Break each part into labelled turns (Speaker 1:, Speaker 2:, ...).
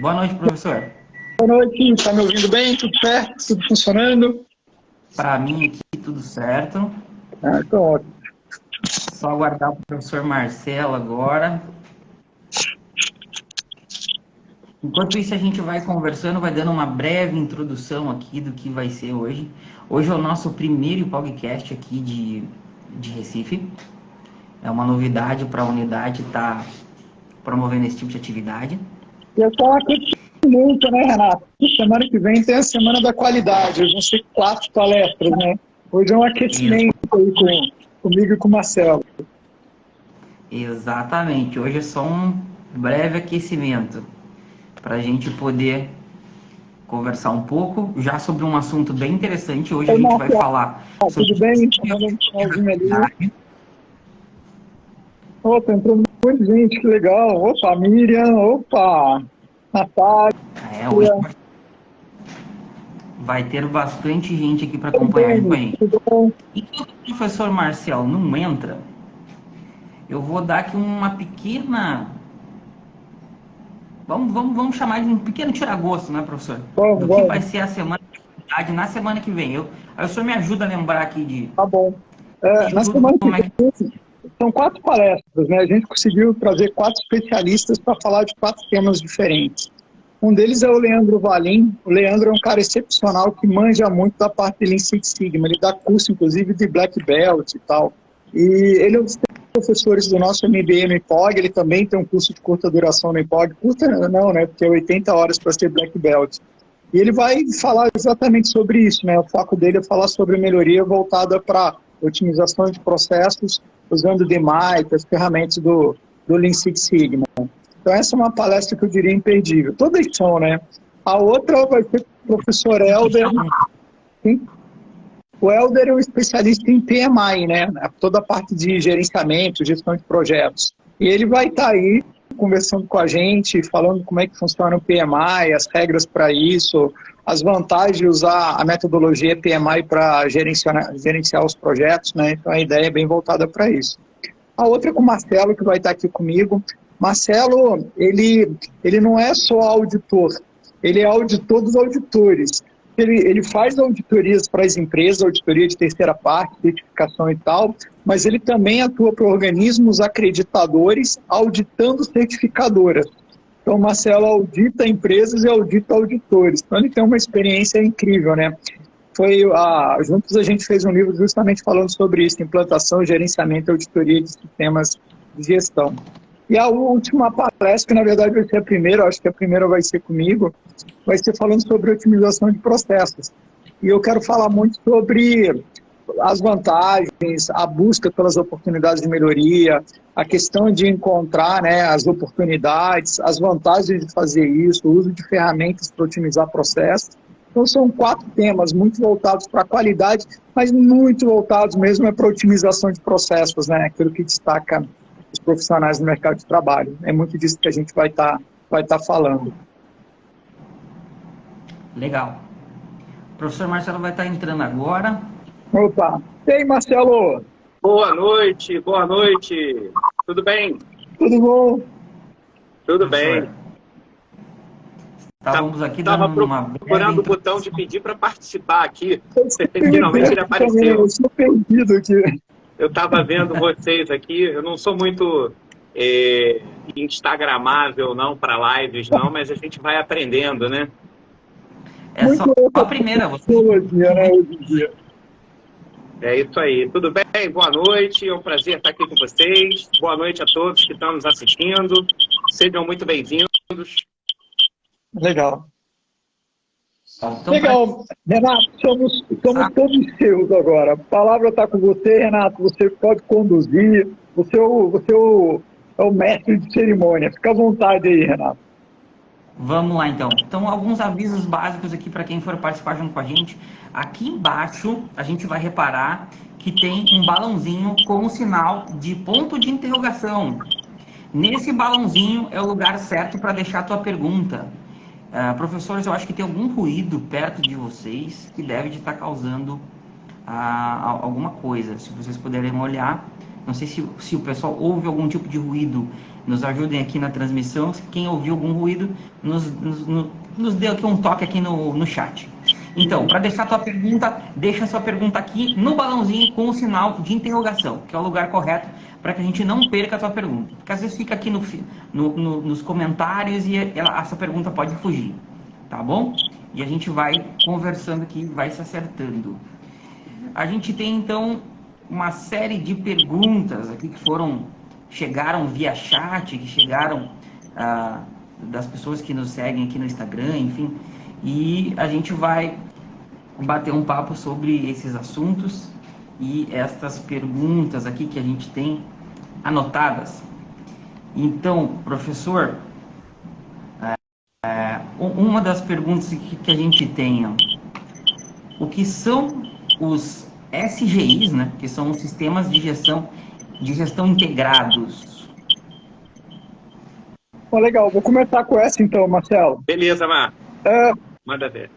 Speaker 1: Boa noite, professor.
Speaker 2: Boa noite, está me ouvindo bem? Tudo certo? Tudo funcionando?
Speaker 1: Para mim aqui tudo certo.
Speaker 2: Então ótimo.
Speaker 1: Só aguardar o professor Marcelo agora. Enquanto isso, a gente vai conversando, vai dando uma breve introdução aqui do que vai ser hoje. Hoje é o nosso primeiro podcast aqui de Recife. É uma novidade para a unidade estar promovendo esse tipo de atividade.
Speaker 2: E é só um aquecimento, né, Renato? Semana que vem tem a Semana da Qualidade. Hoje vão ser 4 palestras, né? Hoje é um aquecimento aí comigo e com o Marcelo.
Speaker 1: Exatamente. Hoje é só um breve aquecimento para a gente poder conversar um pouco já sobre um assunto bem interessante. Hoje a gente vai falar sobre...
Speaker 2: Tudo bem? Ali. Opa, entrou muita gente, que legal. Opa, Miriam, opa, Natália.
Speaker 1: Hoje vai ter bastante gente aqui para acompanhar com a gente. Enquanto o professor Marcelo não entra, eu vou dar aqui uma pequena... Vamos chamar de um pequeno tiragosto, né, professor? Do que vai ser a semana de atividade na semana que vem. Aí o senhor me ajuda a lembrar aqui de...
Speaker 2: Tá bom. Na semana que vem, são 4 palestras, né? A gente conseguiu trazer 4 especialistas para falar de 4 temas diferentes. Um deles é o Leandro Valim. O Leandro é um cara excepcional que manja muito da parte de Lean Six Sigma. Ele dá curso, inclusive, de Black Belt e tal. E ele é um dos professores do nosso MBA no IPOG. Ele também tem um curso de curta duração no IPOG. Curta não, né? Porque é 80 horas para ser Black Belt. E ele vai falar exatamente sobre isso, né? O foco dele é falar sobre melhoria voltada para otimização de processos, usando o DMAIC, as ferramentas do Lean Six Sigma. Então essa é uma palestra que eu diria imperdível. Todas são, né? A outra vai ser o professor Helder. Sim? O Helder é um especialista em PMI, né? Toda a parte de gerenciamento, gestão de projetos. E ele vai estar aí conversando com a gente, falando como é que funciona o PMI, as regras para isso, as vantagens de usar a metodologia PMI para gerenciar os projetos, né? Então a ideia é bem voltada para isso. A outra é com o Marcelo, que vai estar aqui comigo. Marcelo, ele não é só auditor, ele é auditor dos auditores. Ele faz auditorias para as empresas, auditoria de terceira parte, certificação e tal, mas ele também atua para organismos acreditadores, auditando certificadoras. Então, o Marcelo audita empresas e audita auditores. Então, ele tem uma experiência incrível, né? Juntos a gente fez um livro justamente falando sobre isso, implantação, gerenciamento e auditoria de sistemas de gestão. E a última palestra, que na verdade vai ser a primeira, acho que a primeira vai ser comigo, vai ser falando sobre otimização de processos. E eu quero falar muito sobre as vantagens, a busca pelas oportunidades de melhoria, a questão de encontrar, né, as oportunidades, as vantagens de fazer isso, o uso de ferramentas para otimizar processos. Então são 4 temas muito voltados para a qualidade, mas muito voltados mesmo para a otimização de processos, né, aquilo que destaca os profissionais no mercado de trabalho. É muito disso que a gente vai estar falando.
Speaker 1: Legal. O professor Marcelo vai estar entrando agora.
Speaker 2: Opa! E aí, Marcelo?
Speaker 3: Boa noite. Tudo bem?
Speaker 2: Tudo bom?
Speaker 3: Tudo bem.
Speaker 1: Estávamos aqui dando uma
Speaker 3: procurando o botão de pedir para participar aqui. Finalmente ele apareceu.
Speaker 2: Eu sou perdido aqui.
Speaker 3: Eu estava vendo vocês aqui. Eu não sou muito instagramável não para lives não, mas a gente vai aprendendo, né?
Speaker 1: É muito só a primeira.
Speaker 2: Né, hoje em dia.
Speaker 3: É isso aí. Tudo bem? Boa noite. É um prazer estar aqui com vocês. Boa noite a todos que estão nos assistindo. Sejam muito bem-vindos.
Speaker 2: Legal. Então, legal. Renato, somos todos seus agora. A palavra está com você, Renato. Você pode conduzir. Você é o mestre de cerimônia. Fica à vontade aí, Renato.
Speaker 1: Vamos lá, então. Então, alguns avisos básicos aqui para quem for participar junto com a gente. Aqui embaixo, a gente vai reparar que tem um balãozinho com o sinal de ponto de interrogação. Nesse balãozinho é o lugar certo para deixar a tua pergunta. Professores, eu acho que tem algum ruído perto de vocês que deve estar causando alguma coisa. Se vocês puderem olhar, Não sei se o pessoal ouve algum tipo de ruído, nos ajudem aqui na transmissão. Quem ouviu algum ruído, nos dê aqui um toque aqui no chat. Então, para deixar a tua pergunta, deixa a sua pergunta aqui no balãozinho com o sinal de interrogação, que é o lugar correto para que a gente não perca a tua pergunta. Porque às vezes fica aqui nos comentários e essa pergunta pode fugir, tá bom? E a gente vai conversando aqui, vai se acertando. A gente tem, então, uma série de perguntas aqui que chegaram via chat, que chegaram das pessoas que nos seguem aqui no Instagram, enfim. E a gente vai bater um papo sobre esses assuntos e estas perguntas aqui que a gente tem anotadas. Então, professor, uma das perguntas que a gente tem, o que são os SGIs, né, que são os sistemas de gestão integrados?
Speaker 2: Legal, vou começar com essa então, Marcelo.
Speaker 3: Beleza, Marcos. Manda ver.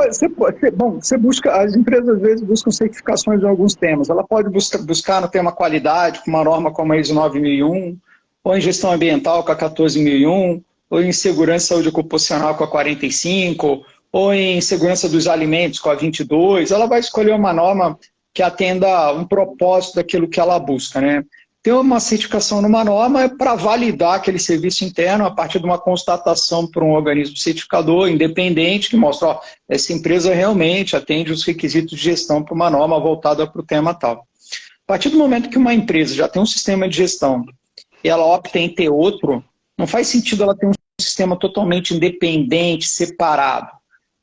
Speaker 2: Você busca, as empresas às vezes buscam certificações em alguns temas. Ela pode buscar no tema qualidade, com uma norma como a ISO 9001, ou em gestão ambiental com a 14001, ou em segurança e saúde ocupacional com a 45, ou em segurança dos alimentos com a 22. Ela vai escolher uma norma que atenda um propósito daquilo que ela busca, né? Ter uma certificação numa norma é para validar aquele serviço interno a partir de uma constatação por um organismo certificador independente que mostra, ó, essa empresa realmente atende os requisitos de gestão para uma norma voltada para o tema tal. A partir do momento que uma empresa já tem um sistema de gestão e ela opta em ter outro, não faz sentido ela ter um sistema totalmente independente, separado,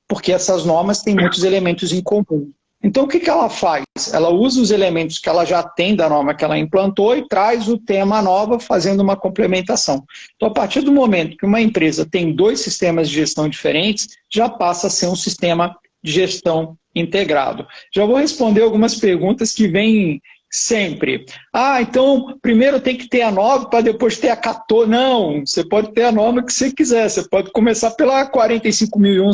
Speaker 2: porque essas normas têm muitos elementos em comum. Então, o que ela faz? Ela usa os elementos que ela já tem da norma que ela implantou e traz o tema nova fazendo uma complementação. Então, a partir do momento que uma empresa tem dois sistemas de gestão diferentes, já passa a ser um sistema de gestão integrado. Já vou responder algumas perguntas que vêm sempre. Então, primeiro tem que ter a 9 para depois ter a 14. Não, você pode ter a norma que você quiser. Você pode começar pela 45001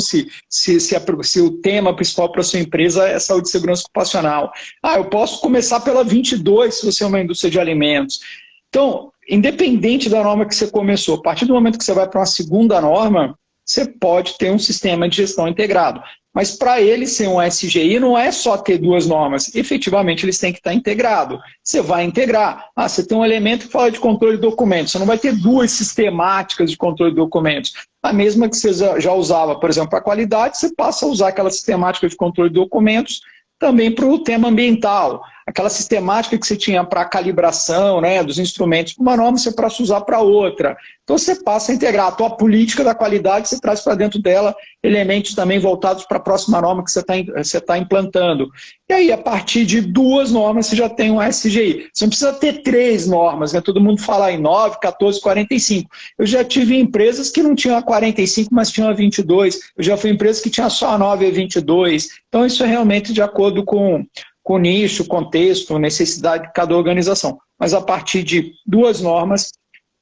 Speaker 2: se o tema principal para a sua empresa é saúde e segurança ocupacional. Eu posso começar pela 22 se você é uma indústria de alimentos. Então, independente da norma que você começou, a partir do momento que você vai para uma segunda norma, você pode ter um sistema de gestão integrado. Mas para ele ser um SGI não é só ter duas normas, efetivamente eles têm que estar integrados. Você vai integrar. Você tem um elemento que fala de controle de documentos, você não vai ter duas sistemáticas de controle de documentos. A mesma que você já usava, por exemplo, para a qualidade, você passa a usar aquela sistemática de controle de documentos também para o tema ambiental. Aquela sistemática que você tinha para a calibração, né, dos instrumentos para uma norma, você passa a usar para outra. Então você passa a integrar a tua política da qualidade, você traz para dentro dela elementos também voltados para a próxima norma que você tá implantando. E aí, a partir de duas normas, você já tem um SGI. Você não precisa ter três normas, né? Todo mundo fala em 9, 14, 45. Eu já tive empresas que não tinham a 45, mas tinham a 22. Eu já fui empresa que tinha só a 9 e a 22. Então isso é realmente de acordo com o nicho, contexto, necessidade de cada organização. Mas a partir de duas normas,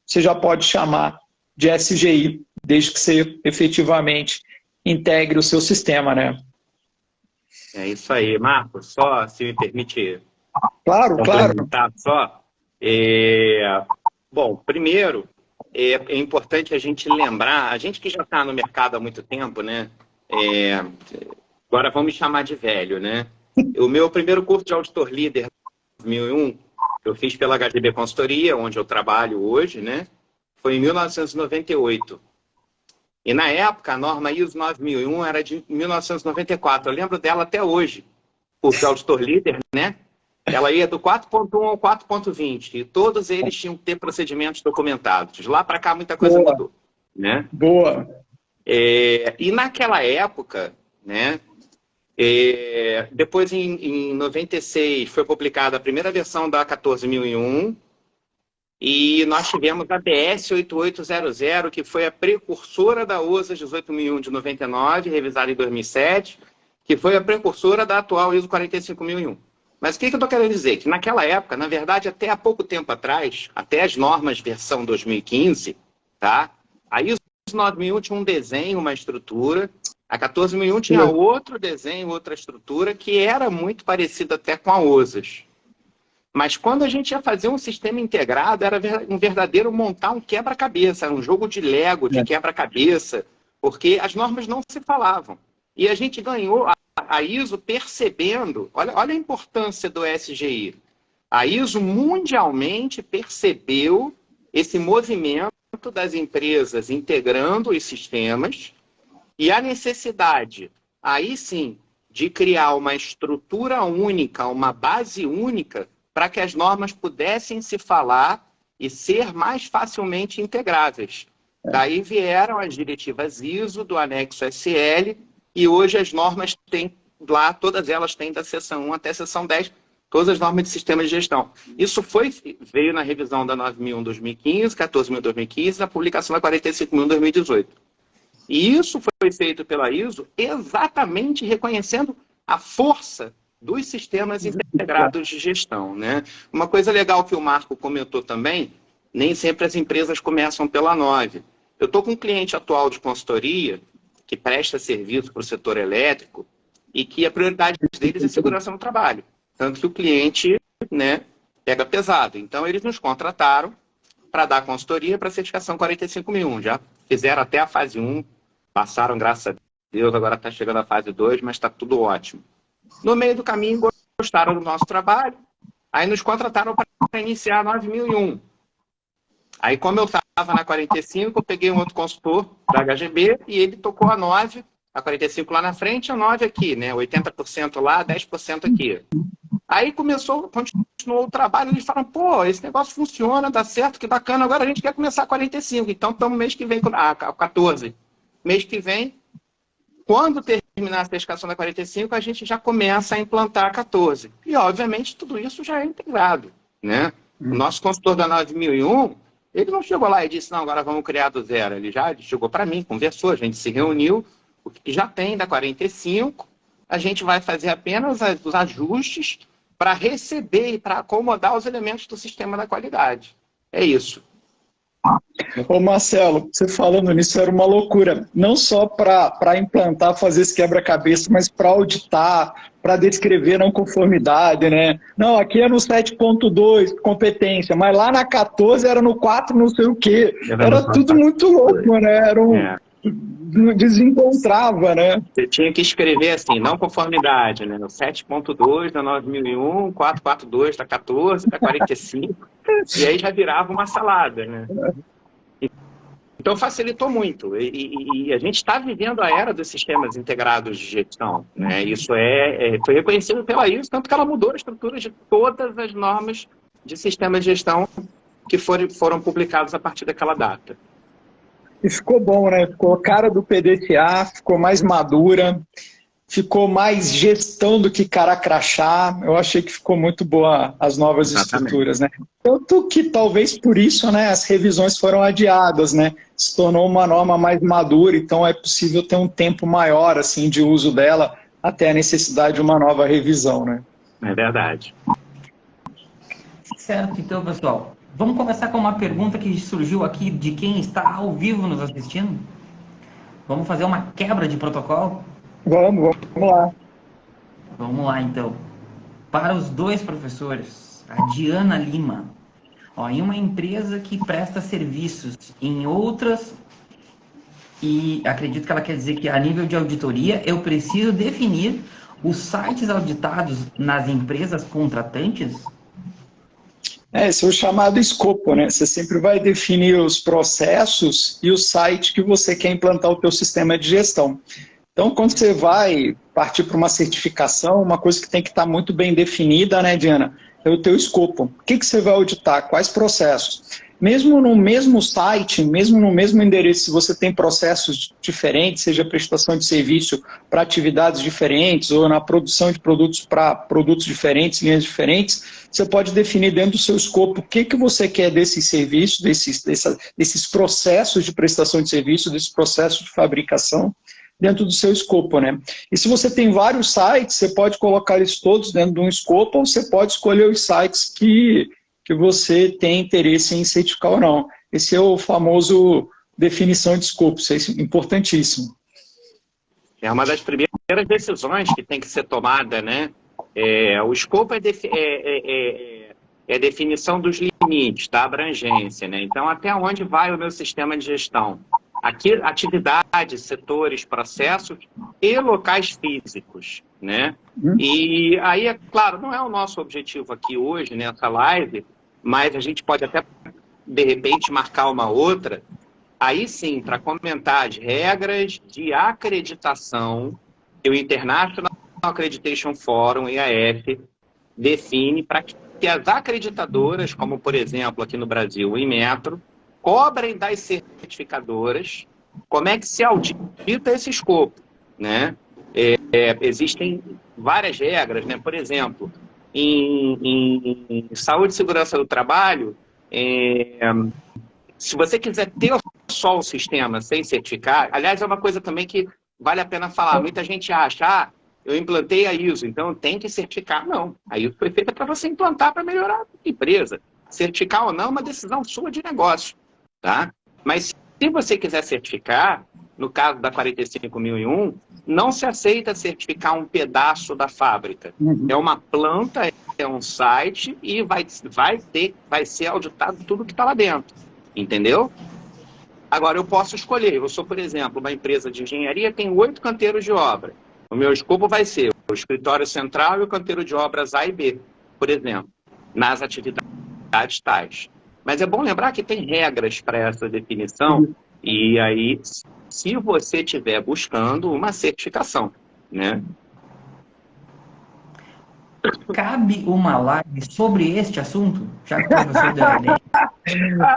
Speaker 2: você já pode chamar de SGI, desde que você efetivamente integre o seu sistema, né?
Speaker 3: É isso aí. Marcos, só se me permite...
Speaker 2: Claro.
Speaker 3: Só. Bom, primeiro, é importante a gente lembrar, a gente que já está no mercado há muito tempo, né? Agora vamos me chamar de velho, né? O meu primeiro curso de auditor líder, 2001, eu fiz pela HGB Consultoria, onde eu trabalho hoje, né? Foi em 1998. E na época, a norma ISO 9001 era de 1994. Eu lembro dela até hoje, porque o auditor líder, né? Ela ia do 4.1 ao 4.20. E todos eles tinham que ter procedimentos documentados. De lá para cá, muita coisa mudou, né?
Speaker 2: Boa.
Speaker 3: E naquela época, né? Depois, em 96, foi publicada a primeira versão da 14001 e nós tivemos a DS 8800, que foi a precursora da OSA 18001 de 99, revisada em 2007, que foi a precursora da atual ISO 45001. Mas o que eu estou querendo dizer? Que naquela época, na verdade, até há pouco tempo atrás, até as normas versão 2015, tá? A ISO 9001 tinha um desenho, uma estrutura. A 14001 tinha outro desenho, outra estrutura, que era muito parecida até com a OSAS. Mas quando a gente ia fazer um sistema integrado, era um verdadeiro montar um quebra-cabeça, era um jogo de Lego, de quebra-cabeça, porque as normas não se falavam. E a gente ganhou a ISO percebendo, olha a importância do SGI. A ISO mundialmente percebeu esse movimento das empresas integrando os sistemas e a necessidade, aí sim, de criar uma estrutura única, uma base única, para que as normas pudessem se falar e ser mais facilmente integráveis. Daí vieram as diretivas ISO, do anexo SL, e hoje as normas têm lá, todas elas têm da seção 1 até a seção 10, todas as normas de sistema de gestão. Isso veio na revisão da 9.001/2015, 14.000/2015, na publicação da 45.000/2018. E isso foi feito pela ISO exatamente reconhecendo a força dos sistemas integrados de gestão, né? Uma coisa legal que o Marco comentou também, nem sempre as empresas começam pela 9. Eu estou com um cliente atual de consultoria que presta serviço para o setor elétrico e que a prioridade deles é segurança no trabalho. Tanto que o cliente, né, pega pesado. Então, eles nos contrataram para dar consultoria para a certificação 45.001. Já fizeram até a fase 1, passaram, graças a Deus, agora está chegando a fase 2, mas está tudo ótimo. No meio do caminho, gostaram do nosso trabalho, aí nos contrataram para iniciar a 9.001. Aí, como eu estava na 45, eu peguei um outro consultor da HGB e ele tocou a 9, a 45 lá na frente, a 9 aqui, né? 80% lá, 10% aqui. Aí continuou o trabalho, eles falaram, pô, esse negócio funciona, dá certo, que bacana, agora a gente quer começar a 45, então estamos mês que vem com a 14. Mês que vem, quando terminar a certificação da 45, a gente já começa a implantar a 14. E, obviamente, tudo isso já é integrado, né? O nosso consultor da 9.001, ele não chegou lá e disse, não, agora vamos criar do zero. Ele chegou para mim, conversou, a gente se reuniu, o que já tem da 45, a gente vai fazer apenas os ajustes para receber e para acomodar os elementos do sistema da qualidade. É isso.
Speaker 2: Ô Marcelo, você falando nisso era uma loucura. Não só para implantar, fazer esse quebra-cabeça, mas para auditar, para descrever não conformidade, né? Não, aqui é no 7.2, competência, mas lá na 14 era no 4 não sei o quê. Era tudo muito louco, né? Desencontrava, né?
Speaker 3: Você tinha que escrever assim, não conformidade, né? No 7.2 da 9.001, 442 da 14, da 45, e aí já virava uma salada, né? Então facilitou muito. E a gente está vivendo a era dos sistemas integrados de gestão, né? Isso foi reconhecido pela ISO, tanto que ela mudou a estrutura de todas as normas de sistemas de gestão que foram publicados a partir daquela data.
Speaker 2: E ficou bom, né? Ficou a cara do PDCA, ficou mais madura, ficou mais gestão do que cara crachá. Eu achei que ficou muito boa as novas estruturas, né? Tanto que talvez por isso, né, as revisões foram adiadas, né? Se tornou uma norma mais madura, então é possível ter um tempo maior assim de uso dela até a necessidade de uma nova revisão, né?
Speaker 3: É verdade.
Speaker 1: Certo, então, pessoal. Vamos começar com uma pergunta que surgiu aqui de quem está ao vivo nos assistindo. Vamos fazer uma quebra de protocolo?
Speaker 2: Vamos lá.
Speaker 1: Vamos lá, então. Para os dois professores, a Diana Lima. Em uma empresa que presta serviços em outras, e acredito que ela quer dizer que a nível de auditoria, eu preciso definir os sites auditados nas empresas contratantes?
Speaker 2: Esse é o chamado escopo, né? Você sempre vai definir os processos e o site que você quer implantar o teu sistema de gestão. Então, quando você vai partir para uma certificação, uma coisa que tem que estar muito bem definida, né, Diana? É o teu escopo. O que você vai auditar? Quais processos? Mesmo no mesmo site, mesmo no mesmo endereço, se você tem processos diferentes, seja prestação de serviço para atividades diferentes ou na produção de produtos para produtos diferentes, linhas diferentes, você pode definir dentro do seu escopo o que você quer desses serviços, desses processos de prestação de serviço, desses processos de fabricação, dentro do seu escopo, né? E se você tem vários sites, você pode colocar eles todos dentro de um escopo ou você pode escolher os sites que você tem interesse em certificar ou não. Esse é o famoso definição de escopo, isso é importantíssimo.
Speaker 3: É uma das primeiras decisões que tem que ser tomada, né? O escopo é a definição dos limites, da abrangência, né? Então, até onde vai o meu sistema de gestão? Aqui, atividades, setores, processos e locais físicos, né? E aí, é claro, não é o nosso objetivo aqui hoje, nessa live, mas a gente pode até, de repente, marcar uma outra, aí sim, para comentar as regras de acreditação que o International Accreditation Forum, IAF, define para que as acreditadoras, como por exemplo aqui no Brasil o Inmetro, cobrem das certificadoras como é que se audita esse escopo, né? Existem várias regras, né? Por exemplo, em saúde e segurança do trabalho, se você quiser ter só o sistema sem certificar, aliás, é uma coisa também que vale a pena falar. Muita gente acha, eu implantei a ISO, então tem que certificar. Não, a ISO foi feita para você implantar para melhorar a empresa. Certificar ou não é uma decisão sua de negócio, tá? Mas se você quiser certificar, no caso da 45001, não se aceita certificar um pedaço da fábrica. É uma planta, é um site e vai ser auditado tudo que está lá dentro. Entendeu? Agora, eu posso escolher. Eu sou, por exemplo, uma empresa de engenharia, tem 8 canteiros de obra. O meu escopo vai ser o escritório central e o canteiro de obras A e B, por exemplo, nas atividades tais. Mas é bom lembrar que tem regras para essa definição, e aí, se você estiver buscando uma certificação, né?
Speaker 1: Cabe uma live sobre este assunto? Já que o professor deu a ideia.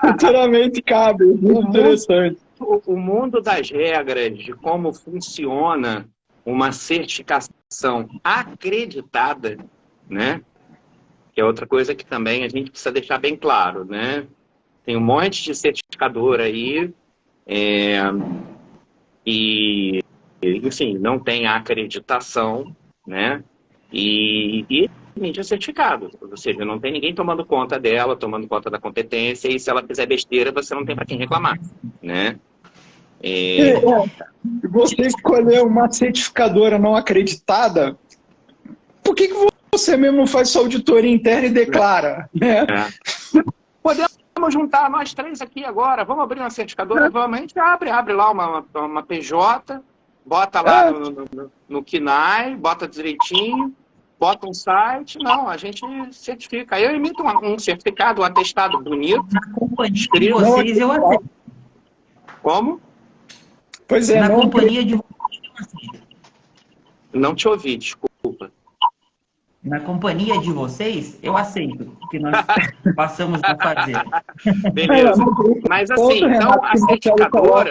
Speaker 2: Futuramente cabe, muito interessante.
Speaker 3: O mundo das regras, de como funciona uma certificação acreditada, né? Que é outra coisa que também a gente precisa deixar bem claro, né? Tem um monte de certificador aí, e, enfim, não tem a acreditação, né? E é certificado, ou seja, não tem ninguém tomando conta dela, tomando conta da competência, e se ela fizer besteira, você não tem para quem reclamar, né?
Speaker 2: Você escolheu uma certificadora não acreditada, por que você mesmo não faz sua auditoria interna e declara? Né?
Speaker 3: Podemos juntar nós 3 aqui agora, vamos abrir uma certificadora, vamos, a gente abre lá uma PJ, bota lá no KNAI, bota direitinho, bota um site, não, a gente certifica. Aí eu emito um certificado, um atestado bonito.
Speaker 1: Na companhia de vocês, eu aceito.
Speaker 3: Como?
Speaker 2: Pois é,
Speaker 1: na companhia de vocês, eu aceito.
Speaker 3: Não te ouvi, desculpa.
Speaker 1: Na companhia de vocês, eu aceito o que nós passamos a fazer.
Speaker 3: Beleza. Mas assim, então a certificadora...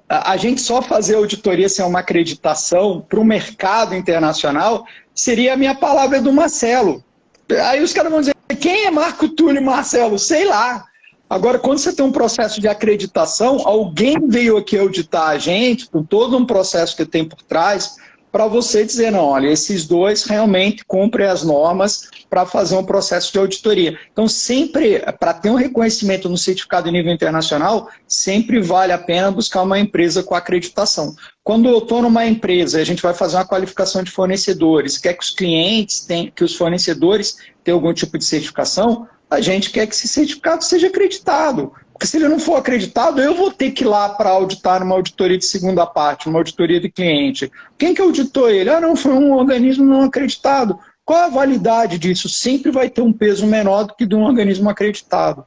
Speaker 2: A gente só fazer auditoria sem uma acreditação para o mercado internacional seria a minha palavra do Marcelo. Aí os caras vão dizer, quem é Marco Túlio Marcelo? Sei lá. Agora, quando você tem um processo de acreditação, alguém veio aqui auditar a gente, com todo um processo que tem por trás, para você dizer, não, olha, esses dois realmente cumprem as normas para fazer um processo de auditoria. Então, sempre, para ter um reconhecimento no certificado de nível internacional, sempre vale a pena buscar uma empresa com acreditação. Quando eu estou numa empresa, a gente vai fazer uma qualificação de fornecedores, quer que os clientes tenham, que os fornecedores tenham algum tipo de certificação, a gente quer que esse certificado seja acreditado. Porque se ele não for acreditado, eu vou ter que ir lá para auditar numa auditoria de segunda parte, uma auditoria de cliente. Quem que auditou ele? Ah, não, foi um organismo não acreditado. Qual a validade disso? Sempre vai ter um peso menor do que de um organismo acreditado.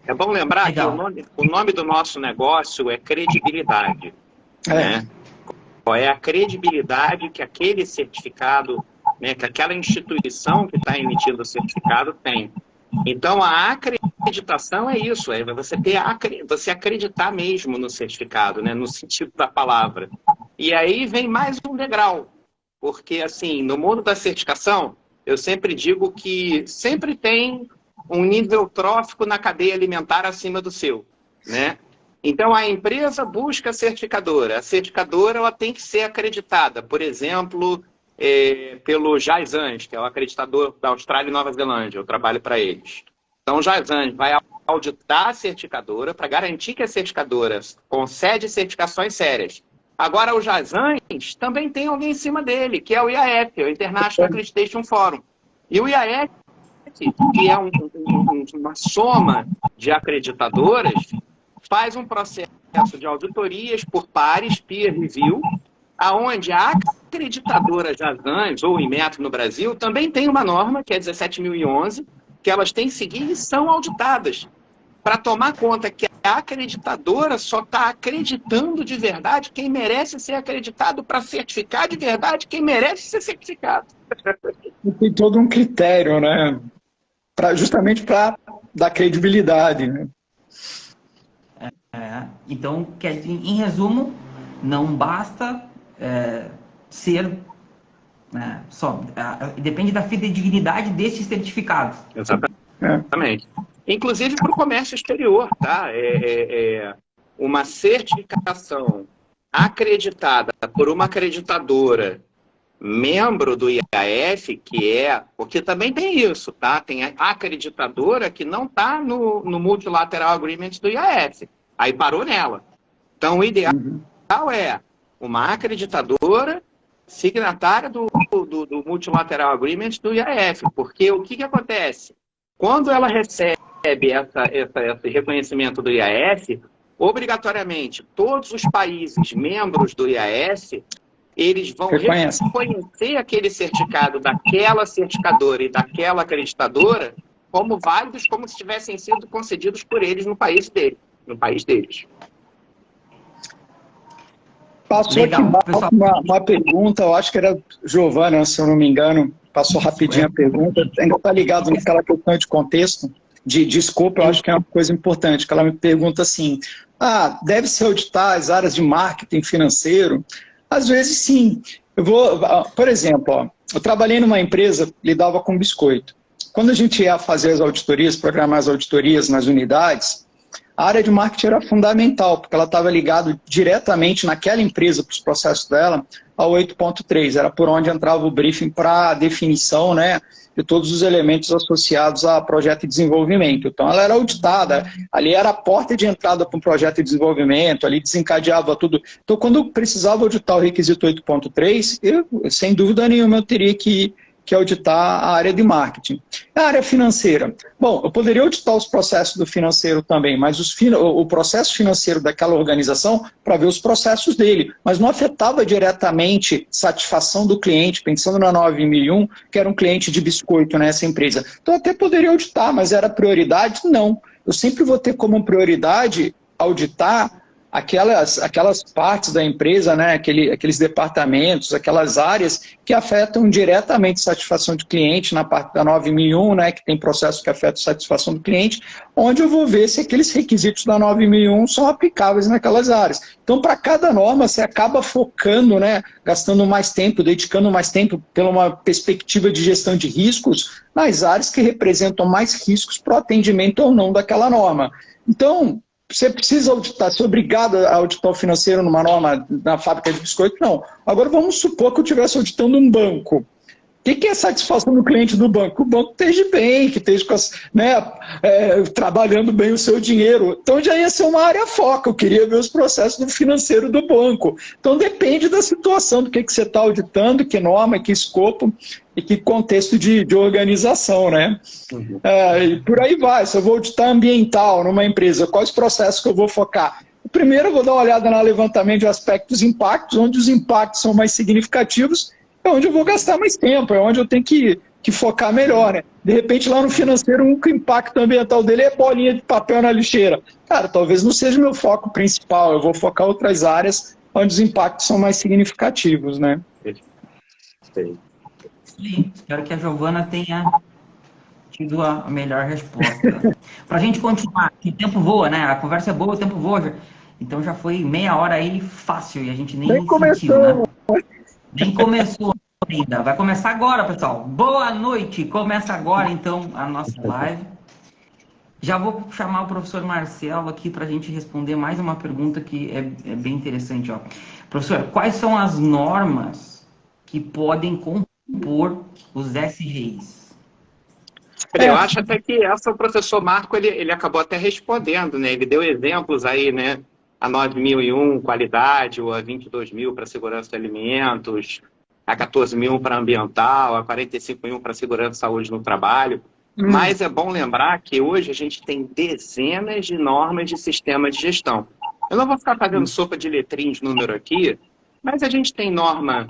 Speaker 3: É bom lembrar que o nome do nosso negócio é credibilidade. Né? Qual é a credibilidade que aquele certificado, né, que aquela instituição que está emitindo o certificado tem. Então, a acreditação é isso, é você acreditar mesmo no certificado, né, no sentido da palavra. E aí vem mais um degrau, porque, assim, no mundo da certificação, eu sempre digo que sempre tem um nível trófico na cadeia alimentar acima do seu, né? Então, a empresa busca a certificadora ela tem que ser acreditada, por exemplo... pelo Jaisanj, que é o acreditador da Austrália e Nova Zelândia, eu trabalho para eles. Então, o Jaisanj vai auditar a certificadora para garantir que a certificadora concede certificações sérias. Agora, o Jaisanj também tem alguém em cima dele, que é o IAF, o International Accreditation Forum. E o IAF que é uma soma de acreditadoras, faz um processo de auditorias por pares, peer review, aonde a acreditadora Jazans ou Inmetro no Brasil também tem uma norma, que é 17.011, que elas têm que seguir e são auditadas, para tomar conta que a acreditadora só está acreditando de verdade quem merece ser acreditado, para certificar de verdade quem merece ser certificado.
Speaker 2: Tem todo um critério, né? Justamente para dar credibilidade, né?
Speaker 1: Então, em resumo, não basta ser... depende da fidedignidade desses certificados.
Speaker 3: Exatamente. Inclusive para o comércio exterior, tá? Uma certificação acreditada por uma acreditadora membro do IAF, porque também tem isso, tá? Tem a acreditadora que não está no Multilateral Agreement do IAF. Aí parou nela. Então, o ideal é uma acreditadora signatária do Multilateral Agreement do IAF. Porque o que acontece? Quando ela recebe esse reconhecimento do IAF, obrigatoriamente, todos os países membros do IAF, eles vão reconhecer aquele certificado daquela certificadora e daquela acreditadora como válidos, como se tivessem sido concedidos por eles no país deles.
Speaker 2: Passou aqui uma pergunta, eu acho que era Giovana, se eu não me engano, passou rapidinho a pergunta, ainda está ligado naquela questão de contexto, de escopo, eu acho que é uma coisa importante, que ela me pergunta assim, deve-se auditar as áreas de marketing financeiro? Às vezes sim. Por exemplo, eu trabalhei numa empresa que lidava com biscoito. Quando a gente ia fazer as auditorias, programar as auditorias nas unidades, a área de marketing era fundamental, porque ela estava ligada diretamente naquela empresa, para os processos dela, ao 8.3. Era por onde entrava o briefing para a definição, né, de todos os elementos associados a projeto de desenvolvimento. Então, ela era auditada, ali era a porta de entrada para um projeto de desenvolvimento, ali desencadeava tudo. Então, quando eu precisava auditar o requisito 8.3, sem dúvida nenhuma, eu teria que auditar a área de marketing. A área financeira. Bom, eu poderia auditar os processos do financeiro também, mas o processo financeiro daquela organização para ver os processos dele, mas não afetava diretamente satisfação do cliente, pensando na 9001, que era um cliente de biscoito nessa empresa. Então, eu até poderia auditar, mas era prioridade? Não. Eu sempre vou ter como prioridade auditar aquelas partes da empresa, né, aqueles departamentos, aquelas áreas que afetam diretamente a satisfação do cliente, na parte da 9001, né, que tem processo que afeta a satisfação do cliente, onde eu vou ver se aqueles requisitos da 9001 são aplicáveis naquelas áreas. Então, para cada norma, você acaba focando, né, gastando mais tempo, dedicando mais tempo pela uma perspectiva de gestão de riscos nas áreas que representam mais riscos para o atendimento ou não daquela norma. Então, você precisa auditar, ser obrigado a auditar o financeiro numa norma na fábrica de biscoito? Não. Agora vamos supor que eu estivesse auditando um banco. O que é a satisfação do cliente do banco? Que o banco esteja bem, que esteja trabalhando bem o seu dinheiro. Então já ia ser uma área foca. Eu queria ver os processos do financeiro do banco. Então depende da situação, do que você está auditando, que norma, que escopo e que contexto de organização, né? E por aí vai. Se eu vou auditar ambiental numa empresa, quais processos que eu vou focar? Primeiro eu vou dar uma olhada no levantamento de aspectos e impactos, onde os impactos são mais significativos, é onde eu vou gastar mais tempo, é onde eu tenho que focar melhor, né? De repente, lá no financeiro, o impacto ambiental dele é bolinha de papel na lixeira. Cara, talvez não seja o meu foco principal, eu vou focar em outras áreas onde os impactos são mais significativos, né?
Speaker 1: Sim, espero que a Giovana tenha tido a melhor resposta. Para a gente continuar, que o tempo voa, né? A conversa é boa, o tempo voa. Então já foi meia hora aí fácil e a gente nem sentiu, né? Nem começou ainda. Vai começar agora, pessoal. Boa noite. Começa agora, então, a nossa live. Já vou chamar o professor Marcelo aqui para a gente responder mais uma pergunta que é bem interessante. Ó. Professor, quais são as normas que podem compor os SRIs?
Speaker 3: Eu acho até que essa o professor Marco ele acabou até respondendo, né? Ele deu exemplos aí, né? A 9001 qualidade, ou a 22.000 para segurança de alimentos, a 14.001 para ambiental, a 45.001 para segurança e saúde no trabalho. Mas é bom lembrar que hoje a gente tem dezenas de normas de sistema de gestão. Eu não vou ficar fazendo sopa de letrinhos de número aqui, mas a gente tem norma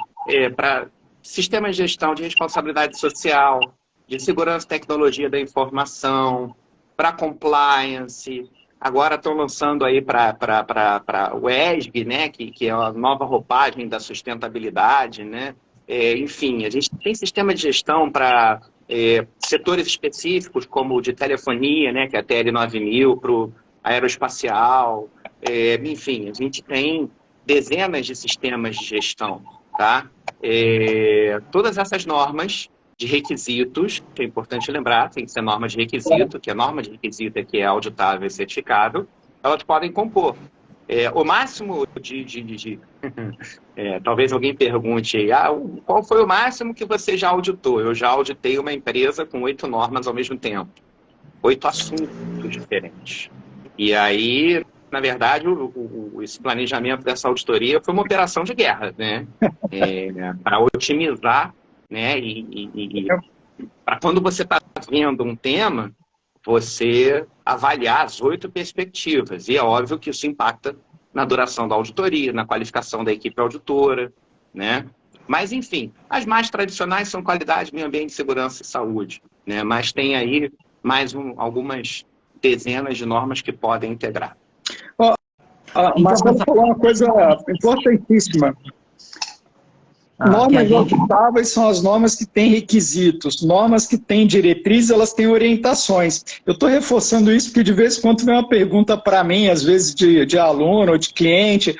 Speaker 3: para sistema de gestão de responsabilidade social, de segurança e tecnologia da informação, para compliance. Agora estão lançando aí para o ESG, né, que é a nova roupagem da sustentabilidade, né? Enfim, a gente tem sistema de gestão para setores específicos, como o de telefonia, né, que é a TL9000, para o aeroespacial. Enfim, a gente tem dezenas de sistemas de gestão, tá? Todas essas normas de requisitos, que é importante lembrar, tem que ser norma de requisito, que a norma de requisito é que é auditável e certificável, elas podem compor. O máximo talvez alguém pergunte, qual foi o máximo que você já auditou? Eu já auditei uma empresa com 8 normas ao mesmo tempo, 8 assuntos diferentes. E aí, na verdade, esse planejamento dessa auditoria foi uma operação de guerra, né? Para otimizar, né? E para quando você está vendo um tema, você avaliar as 8 perspectivas. E é óbvio que isso impacta na duração da auditoria, na qualificação da equipe auditora, né? Mas, enfim, as mais tradicionais são qualidade, meio ambiente, segurança e saúde, né? Mas tem aí mais algumas dezenas de normas que podem integrar.
Speaker 2: Marcelo falou uma coisa importantíssima. Normas auditáveis são as normas que têm requisitos, normas que têm diretrizes, elas têm orientações. Eu estou reforçando isso porque de vez em quando vem uma pergunta para mim, às vezes de aluno ou de cliente,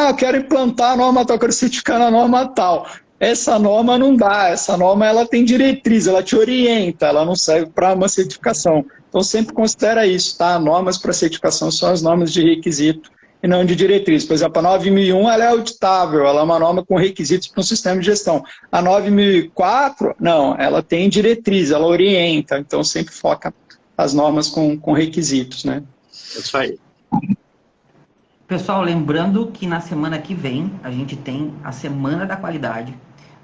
Speaker 2: eu quero implantar a norma tal, quero certificar na norma tal. Essa norma não dá, essa norma ela tem diretriz, ela te orienta, ela não serve para uma certificação. Então sempre considera isso, tá? Normas para certificação são as normas de requisito e não de diretriz. Por exemplo, a 9001 ela é auditável, ela é uma norma com requisitos para um sistema de gestão. A 9004, não, ela tem diretriz, ela orienta, então sempre foca as normas com requisitos, né?
Speaker 3: É isso aí.
Speaker 1: Pessoal, lembrando que na semana que vem a gente tem a Semana da Qualidade.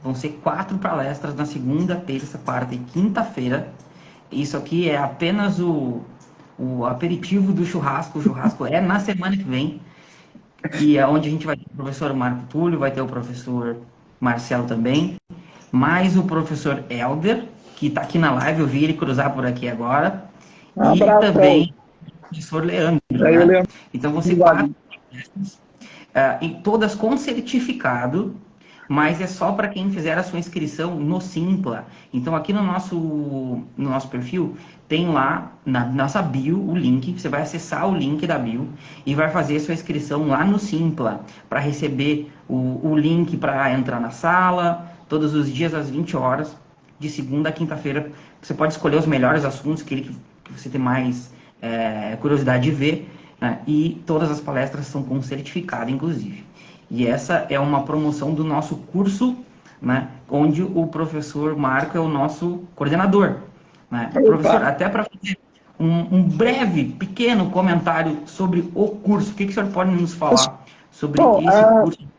Speaker 1: Vão ser 4 palestras na segunda, terça, quarta e quinta-feira. Isso aqui é apenas o aperitivo do churrasco. O churrasco é na semana que vem. E é onde a gente vai ter o professor Marco Túlio, vai ter o professor Marcelo também, mais o professor Helder, que está aqui na live, eu vi ele cruzar por aqui agora, e também o professor Leandro. Né? Então vão ser 4 palestras, e todas com certificado, mas é só para quem fizer a sua inscrição no Simpla. Então aqui no nosso perfil tem lá na nossa bio o link, você vai acessar o link da bio e vai fazer a sua inscrição lá no Simpla para receber o link para entrar na sala, todos os dias às 20 horas, de segunda a quinta-feira. Você pode escolher os melhores assuntos que você tem mais curiosidade de ver, né? E todas as palestras são com certificado, inclusive. E essa é uma promoção do nosso curso, né, onde o professor Marco é o nosso coordenador. Né? Professor, até para fazer um breve, pequeno comentário sobre o curso, o que o senhor pode nos falar sobre esse curso?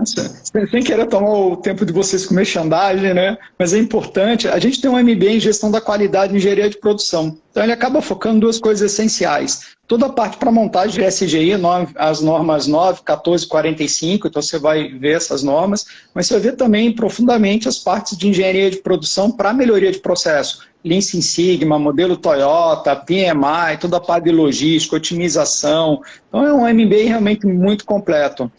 Speaker 2: Sem querer tomar o tempo de vocês com merchandising, né? Mas é importante, a gente tem um MBA em gestão da qualidade e engenharia de produção. Então ele acaba focando em 2 coisas essenciais. Toda a parte para montagem de SGI, as normas 9, 14, 45, então você vai ver essas normas, mas você vai ver também profundamente as partes de engenharia de produção para melhoria de processo. Lean Six Sigma, modelo Toyota, PMI, toda a parte de logística, otimização. Então é um MBA realmente muito completo.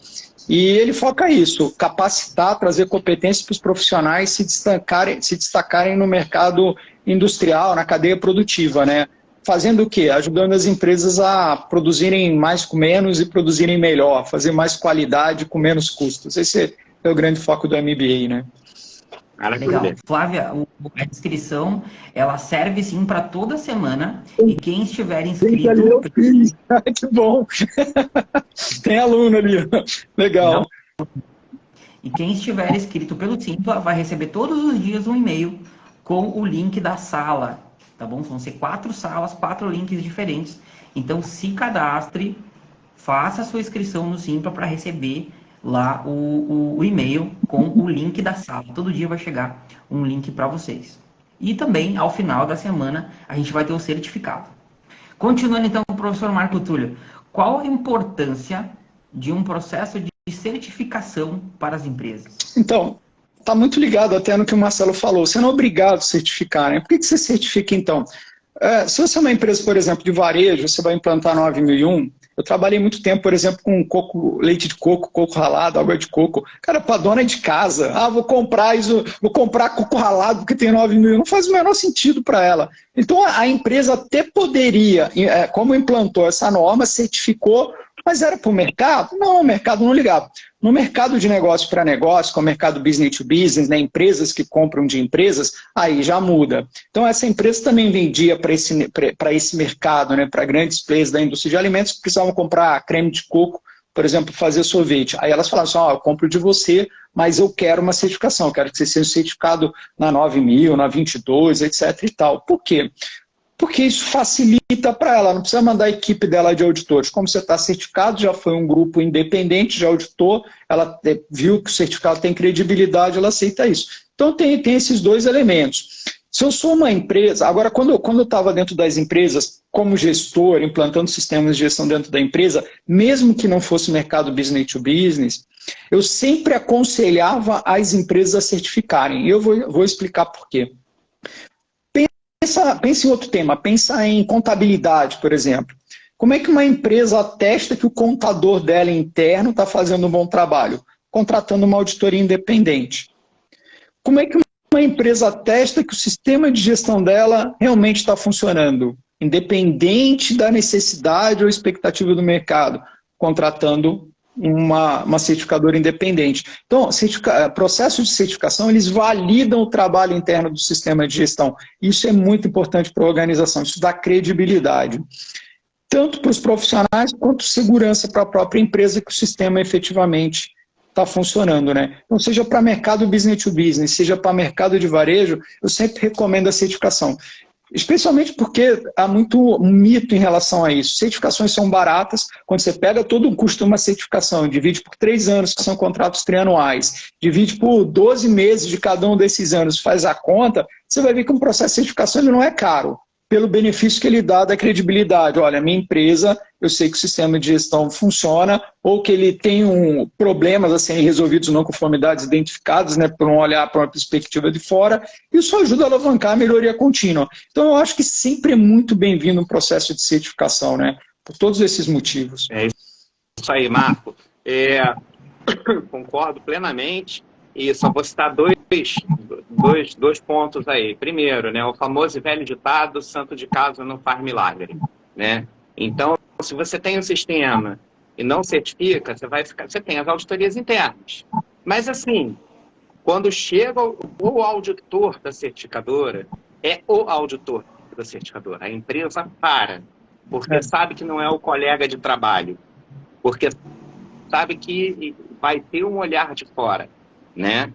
Speaker 2: E ele foca isso, capacitar, trazer competências para os profissionais se destacarem no mercado industrial, na cadeia produtiva, né? Fazendo o quê? Ajudando as empresas a produzirem mais com menos e produzirem melhor, fazer mais qualidade com menos custos. Esse é o grande foco do MBA, né?
Speaker 1: Legal. Flávia, a inscrição, ela serve sim para toda semana e quem estiver inscrito...
Speaker 2: Que bom! Tem aluno ali. Legal.
Speaker 1: E quem estiver inscrito pelo Simpla vai receber todos os dias um e-mail com o link da sala, tá bom? Vão ser 4 salas, 4 links diferentes. Então se cadastre, faça a sua inscrição no Simpla para receber lá o e-mail com o link da sala. Todo dia vai chegar um link para vocês. E também, ao final da semana, a gente vai ter o certificado. Continuando então, professor Marco Túlio, qual a importância de um processo de certificação para as empresas?
Speaker 2: Então, está muito ligado até no que o Marcelo falou. Você não é obrigado a certificar, né? Por que você certifica, então? Se você é uma empresa, por exemplo, de varejo, você vai implantar 9001. Eu trabalhei muito tempo, por exemplo, com coco, leite de coco, coco ralado, água de coco. Cara, para dona de casa, vou comprar isso, vou comprar coco ralado porque tem 9001. Não faz o menor sentido para ela. Então, a empresa até poderia, como implantou essa norma, certificou, mas era para o mercado? Não, o mercado não ligava. No mercado de negócio para negócio, com o mercado business to business, né, empresas que compram de empresas, aí já muda. Então, essa empresa também vendia para esse mercado, né, para grandes players da indústria de alimentos que precisavam comprar creme de coco, por exemplo, fazer sorvete. Aí elas falavam assim, eu compro de você, mas eu quero uma certificação, eu quero que você seja certificado na 9000, na 22, etc. e tal. Por quê? Porque isso facilita para ela, não precisa mandar a equipe dela de auditores. Como você está certificado, já foi um grupo independente, já auditou, ela viu que o certificado tem credibilidade, ela aceita isso. Então tem esses dois elementos. Se eu sou uma empresa, agora quando eu estava dentro das empresas, como gestor, implantando sistemas de gestão dentro da empresa, mesmo que não fosse mercado business to business, eu sempre aconselhava as empresas a certificarem. E eu vou explicar por quê. Pensa em outro tema, pensa em contabilidade, por exemplo. Como é que uma empresa atesta que o contador dela interno está fazendo um bom trabalho? Contratando uma auditoria independente. Como é que uma empresa atesta que o sistema de gestão dela realmente está funcionando? Independente da necessidade ou expectativa do mercado, contratando uma certificadora independente. Então, processos de certificação, eles validam o trabalho interno do sistema de gestão. Isso é muito importante para a organização, isso dá credibilidade. Tanto para os profissionais, quanto segurança para a própria empresa que o sistema efetivamente está funcionando, né? Então, seja para mercado business to business, seja para mercado de varejo, eu sempre recomendo a certificação. Especialmente porque há muito mito em relação a isso. Certificações são baratas. Quando você pega todo o custo de uma certificação, divide por 3 anos, que são contratos trianuais, divide por 12 meses de cada um desses anos, faz a conta, você vai ver que um processo de certificação ele não é caro, pelo benefício que ele dá da credibilidade. Olha, minha empresa, eu sei que o sistema de gestão funciona, ou que ele tem problemas a serem resolvidos, não conformidades identificadas, né, por um olhar para uma perspectiva de fora. Isso ajuda a alavancar a melhoria contínua. Então, eu acho que sempre é muito bem-vindo um processo de certificação, né, por todos esses motivos.
Speaker 3: É isso aí, Marco. Concordo plenamente. E só vou citar dois pontos aí. Primeiro, né, o famoso e velho ditado, santo de casa não faz milagre, né? Então, se você tem um sistema e não certifica, você tem as auditorias internas. Mas assim, quando chega o auditor da certificadora, é o auditor da certificadora. A empresa para, porque sabe que não é o colega de trabalho, porque sabe que vai ter um olhar de fora. Né?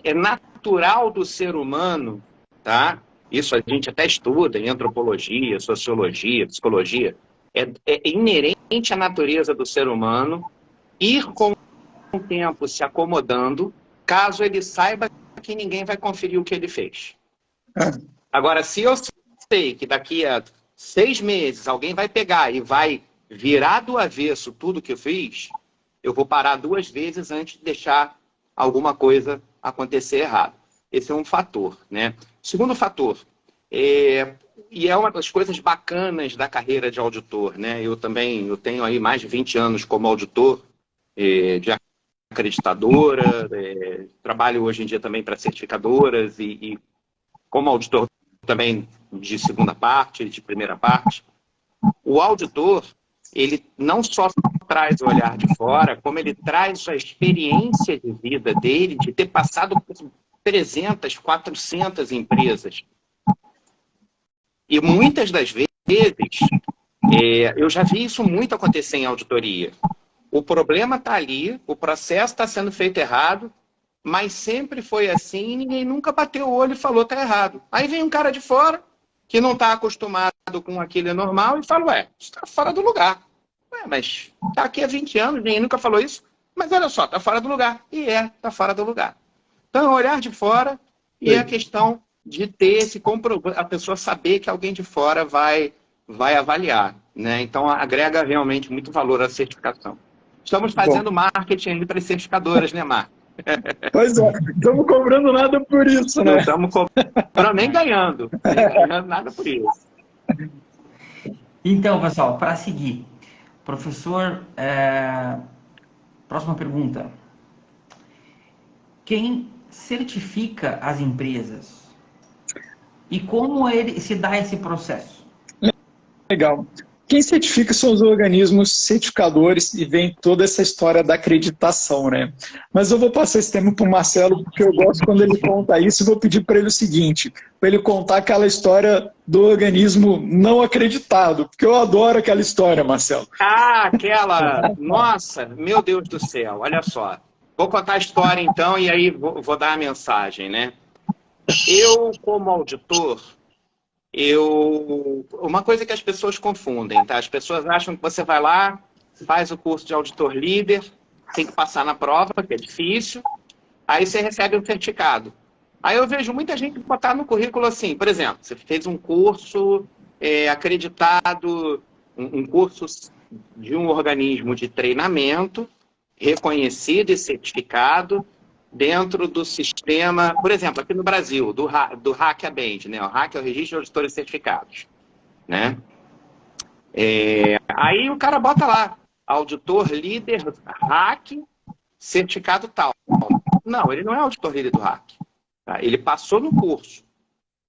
Speaker 3: É natural do ser humano, tá? Isso a gente até estuda em antropologia, sociologia, psicologia. É inerente à natureza do ser humano ir com o tempo se acomodando, caso ele saiba que ninguém vai conferir o que ele fez. Agora, se eu sei que daqui a 6 meses alguém vai pegar e vai virar do avesso tudo que eu fiz, eu vou parar 2 vezes antes de deixar alguma coisa acontecer errado. Esse é um fator, né? Segundo fator, e é uma das coisas bacanas da carreira de auditor, né? Eu tenho aí mais de 20 anos como auditor de acreditadora, trabalho hoje em dia também para certificadoras e como auditor também de segunda parte, de primeira parte. O auditor, ele não só traz o olhar de fora, como ele traz a experiência de vida dele, de ter passado por 300, 400 empresas. E muitas das vezes, eu já vi isso muito acontecer em auditoria. O problema está ali, o processo está sendo feito errado, mas sempre foi assim e ninguém nunca bateu o olho e falou está errado. Aí vem um cara de fora, que não está acostumado com aquilo normal, e fala, isso está fora do lugar. Mas está aqui há 20 anos, ninguém nunca falou isso, mas olha só, está fora do lugar. E está fora do lugar. Então, olhar de fora e a questão de ter esse comprovante, a pessoa saber que alguém de fora vai avaliar, né? Então, agrega realmente muito valor à certificação. Estamos fazendo marketing para as certificadoras, né, Marco?
Speaker 2: Pois é, não estamos cobrando nada por isso, né?
Speaker 3: Não estamos cobrando, nem ganhando nada por isso.
Speaker 1: Então, pessoal, para seguir, professor, próxima pergunta. Quem certifica as empresas e como ele se dá esse processo?
Speaker 2: Legal. Quem certifica são os organismos certificadores e vem toda essa história da acreditação, né? Mas eu vou passar esse tema para o Marcelo, porque eu gosto quando ele conta isso, e vou pedir para ele o seguinte, para ele contar aquela história do organismo não acreditado, porque eu adoro aquela história, Marcelo.
Speaker 3: Ah, aquela... Nossa, meu Deus do céu, olha só. Vou contar a história, então, e aí vou dar a mensagem, né? Eu, como auditor... Uma coisa que as pessoas confundem, tá? As pessoas acham que você vai lá, faz o curso de auditor líder, tem que passar na prova, que é difícil, aí você recebe um certificado. Aí eu vejo muita gente botar no currículo assim, por exemplo, você fez um curso acreditado, um curso de um organismo de treinamento, reconhecido e certificado, dentro do sistema, por exemplo, aqui no Brasil, do RAC-ABEND, né? O RAC é o Registro de Auditores Certificados, né? Aí o cara bota lá, auditor líder RAC, certificado tal. Não, ele não é auditor líder do RAC. Tá? Ele passou no curso.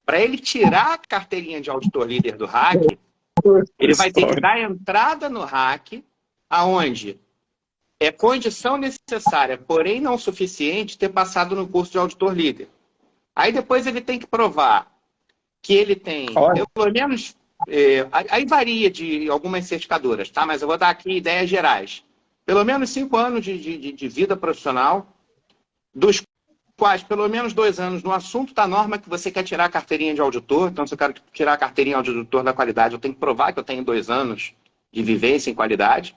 Speaker 3: Para ele tirar a carteirinha de auditor líder do RAC, ele vai ter que dar entrada no RAC, aonde é condição necessária, porém não suficiente, ter passado no curso de auditor líder. Aí depois ele tem que provar que ele tem, pelo menos, aí varia de algumas certificadoras, tá? Mas eu vou dar aqui ideias gerais. Pelo menos 5 anos de vida profissional, dos quais pelo menos 2 anos no assunto da norma que você quer tirar a carteirinha de auditor. Então, se eu quero tirar a carteirinha de auditor da qualidade, eu tenho que provar que eu tenho 2 anos de vivência em qualidade.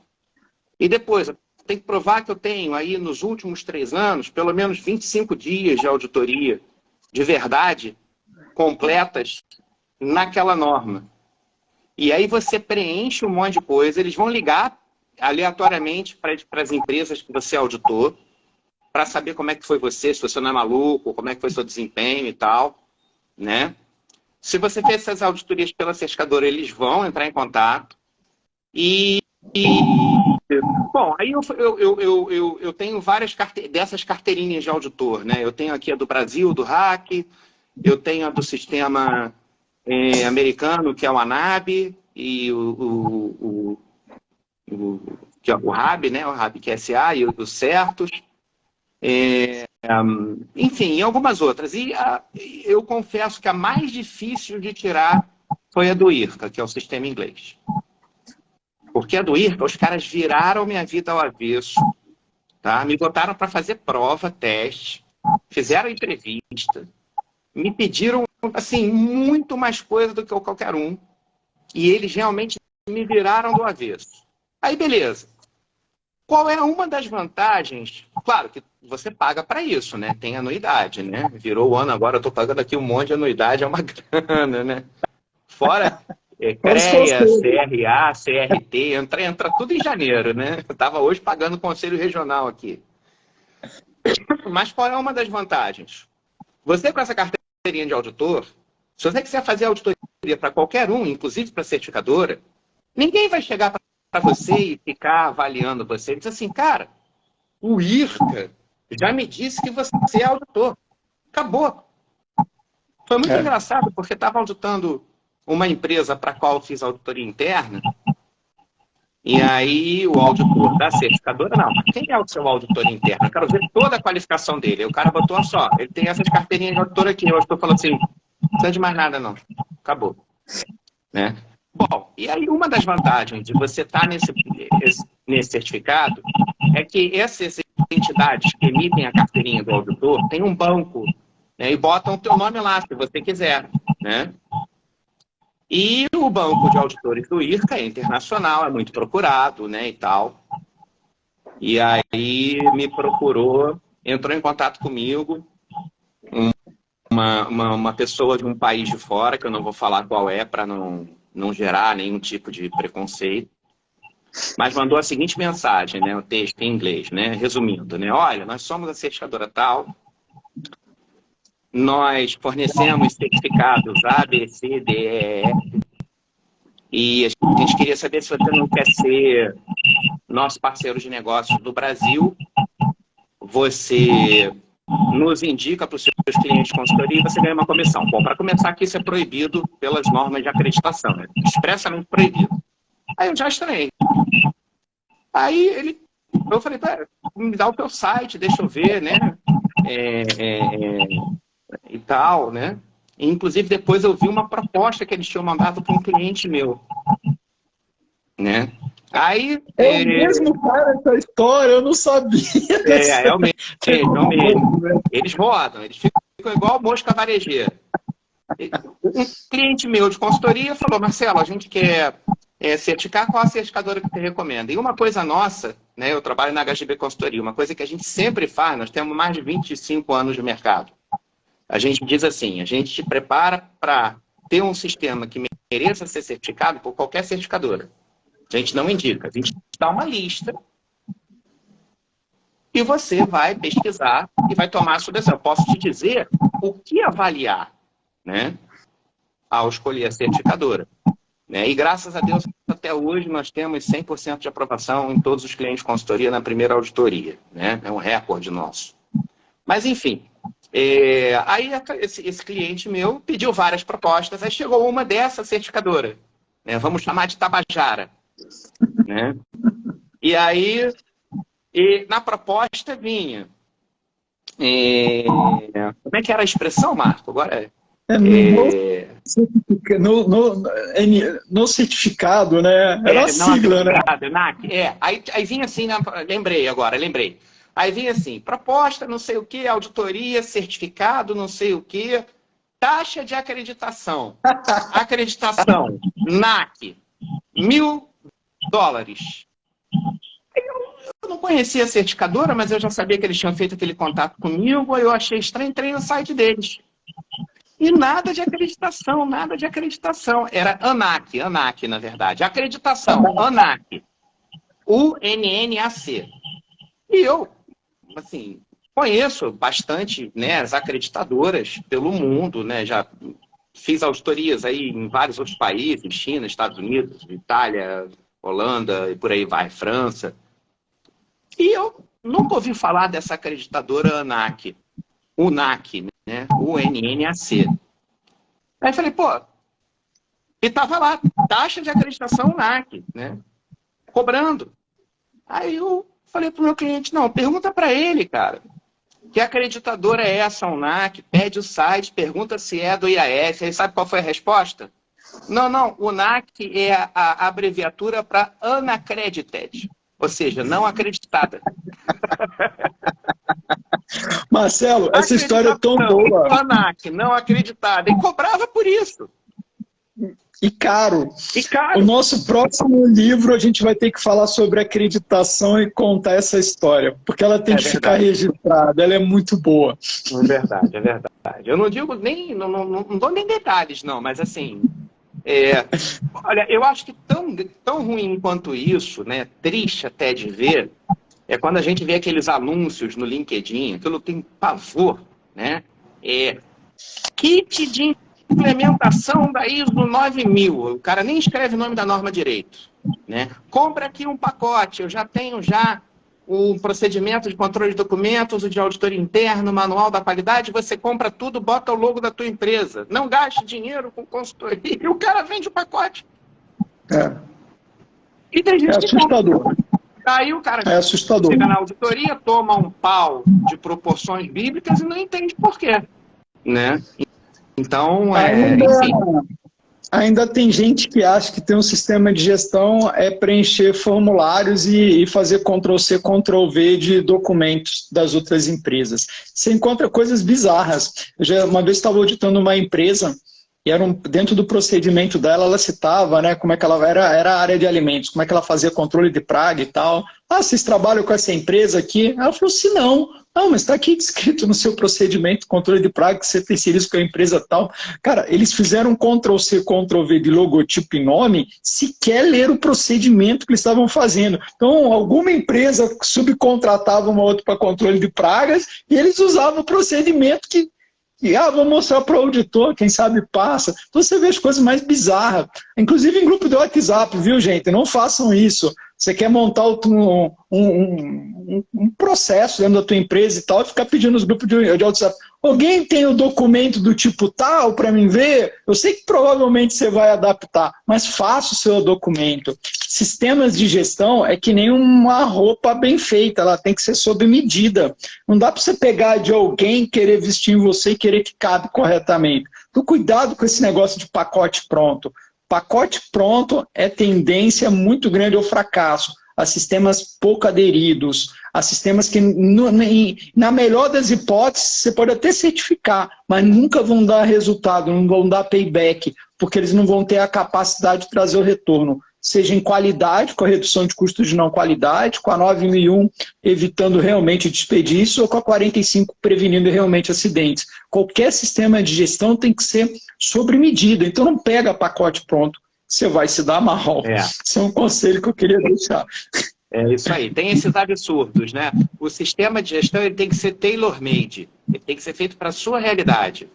Speaker 3: E depois, tem que provar que eu tenho aí nos últimos 3 anos, pelo menos 25 dias de auditoria de verdade completas naquela norma. E aí você preenche um monte de coisa, eles vão ligar aleatoriamente para as empresas que você auditou, para saber como é que foi você, se você não é maluco, como é que foi seu desempenho e tal, né? Se você fez essas auditorias pela certificadora, eles vão entrar em contato bom, aí eu tenho várias dessas carteirinhas de auditor, né? Eu tenho aqui a do Brasil, do RAC, eu tenho a do sistema americano, que é o ANAB, e o RAB, né? O RAB que é SA, e o CERTUS. Enfim, e algumas outras. E eu confesso que a mais difícil de tirar foi a do IRCA, que é o sistema inglês. Porque a do IRCA, os caras viraram minha vida ao avesso, tá? Me botaram para fazer prova, teste, fizeram entrevista, me pediram, assim, muito mais coisa do que qualquer um, e eles realmente me viraram do avesso. Aí, beleza. Qual é uma das vantagens? Claro que você paga para isso, né? Tem anuidade, né? Virou o ano agora, eu estou pagando aqui um monte de anuidade, é uma grana, né? Fora... CREA, CRA, CRT, entra tudo em janeiro, né? Eu estava hoje pagando o Conselho Regional aqui. Mas qual é uma das vantagens? Você com essa carteirinha de auditor, se você quiser fazer auditoria para qualquer um, inclusive para a certificadora, ninguém vai chegar para você e ficar avaliando você. Ele diz assim, cara, o IRCA já me disse que você é auditor. Acabou. Foi muito engraçado, porque estava auditando uma empresa para a qual eu fiz auditoria interna, e aí o auditor da certificadora, não, quem é o seu auditor interno? Eu quero ver toda a qualificação dele. Aí o cara botou só, ele tem essas carteirinhas de auditor aqui, o auditor falou assim, não precisa de mais nada não, acabou. Né? Bom, e aí uma das vantagens de você estar nesse certificado é que essas entidades que emitem a carteirinha do auditor têm um banco, né, e botam o teu nome lá, se você quiser, né? E o banco de auditores do IRCA é internacional, é muito procurado, né, e tal. E aí me procurou, entrou em contato comigo uma pessoa de um país de fora, que eu não vou falar qual é, para não gerar nenhum tipo de preconceito, mas mandou a seguinte mensagem, né, o texto em inglês, né, resumindo, né, olha, nós somos a certificadora tal, nós fornecemos certificados A, B, C, D, E, F, e a gente queria saber se você não quer ser nosso parceiro de negócios do Brasil, você nos indica para os seus clientes de consultoria e você ganha uma comissão. Bom, para começar aqui, isso é proibido pelas normas de acreditação, né? Expressamente proibido. Aí eu já estranhei. Aí eu falei, me dá o teu site, deixa eu ver, né? E tal, né? E, inclusive, depois eu vi uma proposta que eles tinham mandado para um cliente meu, né? Aí,
Speaker 2: é o mesmo cara essa história, eu não sabia.
Speaker 3: É o mesmo. Eles rodam, eles ficam igual mosca varejeira. Um cliente meu de consultoria falou, Marcelo, a gente quer certificar, qual a certificadora que você recomenda? E uma coisa nossa, né, eu trabalho na HGB Consultoria, uma coisa que a gente sempre faz, nós temos mais de 25 anos de mercado. A gente diz assim, a gente te prepara para ter um sistema que mereça ser certificado por qualquer certificadora. A gente não indica, a gente dá uma lista e você vai pesquisar e vai tomar a sua decisão. Eu posso te dizer o que avaliar, né, ao escolher a certificadora. Né? E graças a Deus, até hoje, nós temos 100% de aprovação em todos os clientes de consultoria na primeira auditoria. Né? É um recorde nosso. Mas, enfim, aí esse cliente meu pediu várias propostas, aí chegou uma dessa certificadora. Né? Vamos chamar de Tabajara. Né? E aí, na proposta vinha... como é que era a expressão, Marco? Agora
Speaker 2: no certificado, né? Era a sigla, né?
Speaker 3: Aí vinha assim, lembrei. Aí vinha assim, proposta, não sei o que, auditoria, certificado, não sei o que, taxa de acreditação. Acreditação, NAC, $1.000. Eu não conhecia a certificadora, mas eu já sabia que eles tinham feito aquele contato comigo, aí eu achei estranho, entrei no site deles. E nada de acreditação, nada de acreditação. Era ANAC, na verdade. Acreditação, ANAC. UNNAC. E eu, assim, conheço bastante, né, as acreditadoras pelo mundo, né? Já fiz auditorias aí em vários outros países, China, Estados Unidos, Itália, Holanda e por aí vai, França. E eu nunca ouvi falar dessa acreditadora ANAC. UNAC, né? UNNAC. Aí falei, pô, e tava lá, taxa de acreditação UNAC, né? Cobrando. Aí eu falei pro meu cliente, não, pergunta para ele, cara, que acreditadora é essa UNAC, pede o site, pergunta se é do IAS, aí sabe qual foi a resposta? Não, UNAC é a abreviatura para Unaccredited, ou seja, não acreditada.
Speaker 2: Marcelo, essa história é tão boa.
Speaker 3: ANAC, não acreditada. E cobrava por isso.
Speaker 2: E caro. O nosso próximo livro a gente vai ter que falar sobre acreditação e contar essa história. Porque ela tem que ficar registrada. Ela é muito boa.
Speaker 3: É verdade. Eu não digo nem... Não dou nem detalhes, não. Mas assim... olha, eu acho que tão ruim quanto isso, né? Triste até de ver... É quando a gente vê aqueles anúncios no LinkedIn, aquilo tem pavor, né? Kit de implementação da ISO 9000. O cara nem escreve o nome da norma direito, né? Compra aqui um pacote, eu já tenho o procedimento de controle de documentos, o de auditoria interna, o manual da qualidade, você compra tudo, bota o logo da tua empresa. Não gaste dinheiro com consultoria. E o cara vende o pacote. E tem gente que
Speaker 2: assustador.
Speaker 3: Aí o cara
Speaker 2: assustador.
Speaker 3: Chega na auditoria, toma um pau de proporções bíblicas e não entende por quê. Né? Então,
Speaker 2: ainda tem gente que acha que ter um sistema de gestão é preencher formulários e fazer Ctrl+C, Ctrl+V de documentos das outras empresas. Você encontra coisas bizarras. Uma vez estava auditando uma empresa e dentro do procedimento dela, ela citava, né, como é que ela era a área de alimentos, como é que ela fazia controle de praga e tal. Vocês trabalham com essa empresa aqui? Ela falou assim, não. Não, mas está aqui descrito no seu procedimento de controle de praga que você terceiriza com a empresa tal. Cara, eles fizeram um Ctrl+C, Ctrl+V de logotipo e nome, sequer ler o procedimento que eles estavam fazendo. Então, alguma empresa subcontratava uma outra para controle de pragas e eles usavam o procedimento que vou mostrar para o auditor, quem sabe passa. Então você vê as coisas mais bizarras. Inclusive em grupo de WhatsApp, viu, gente? Não façam isso. Você quer montar um processo dentro da tua empresa e tal, e ficar pedindo nos grupos de WhatsApp. Alguém tem o documento do tipo tal para mim ver? Eu sei que provavelmente você vai adaptar, mas faça o seu documento. Sistemas de gestão é que nem uma roupa bem feita, ela tem que ser sob medida. Não dá para você pegar de alguém, querer vestir em você e querer que cabe corretamente. Então cuidado com esse negócio de pacote pronto. Pacote pronto é tendência muito grande ao fracasso, a sistemas pouco aderidos, a sistemas que, na melhor das hipóteses, você pode até certificar, mas nunca vão dar resultado, não vão dar payback, porque eles não vão ter a capacidade de trazer o retorno, seja em qualidade, com a redução de custos de não qualidade, com a 9001 evitando realmente desperdício, ou com a 45 prevenindo realmente acidentes. Qualquer sistema de gestão tem que ser sobre medida, então não pega pacote pronto, você vai se dar mal. Esse é um conselho que eu queria deixar.
Speaker 3: É isso aí, tem esses absurdos, né? O sistema de gestão ele tem que ser tailor-made, ele tem que ser feito para a sua realidade.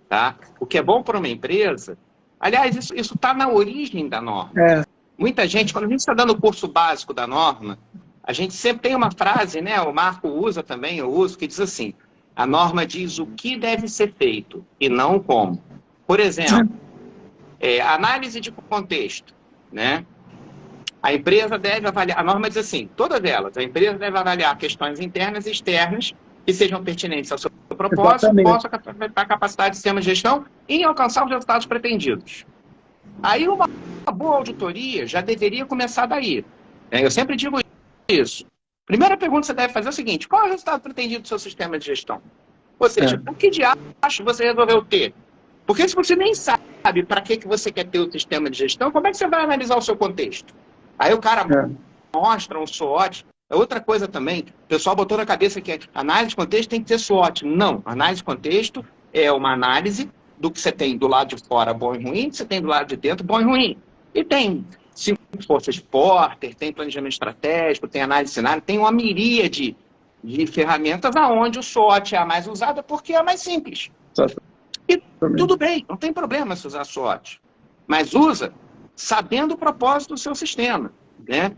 Speaker 3: Tá? O que é bom para uma empresa, aliás, isso está na origem da norma. Muita gente, quando a gente está dando o curso básico da norma, a gente sempre tem uma frase, né? O Marco usa também, eu uso, que diz assim, a norma diz o que deve ser feito e não como. Por exemplo, análise de contexto, né? A empresa deve avaliar, a norma diz assim, todas elas, a empresa deve avaliar questões internas e externas que sejam pertinentes ao seu propósito, possam aumentar a capacidade do sistema de gestão e alcançar os resultados pretendidos. Aí uma boa auditoria já deveria começar daí. Eu sempre digo isso. Primeira pergunta que você deve fazer é o seguinte, qual é o resultado pretendido do seu sistema de gestão? Ou seja, o que diacho você resolveu ter? Porque se você nem sabe para que você quer ter o sistema de gestão, como é que você vai analisar o seu contexto? Aí o cara mostra um SWOT. Outra coisa também, o pessoal botou na cabeça que análise de contexto tem que ter SWOT. Não, análise de contexto é uma análise do que você tem do lado de fora bom e ruim, que você tem do lado de dentro bom e ruim. E tem 5 forças de Porter, tem planejamento estratégico, tem análise de cenário, tem uma miríade de ferramentas aonde o SWOT é a mais usada porque é a mais simples. E tudo bem, não tem problema se usar SWOT. Mas usa sabendo o propósito do seu sistema, né?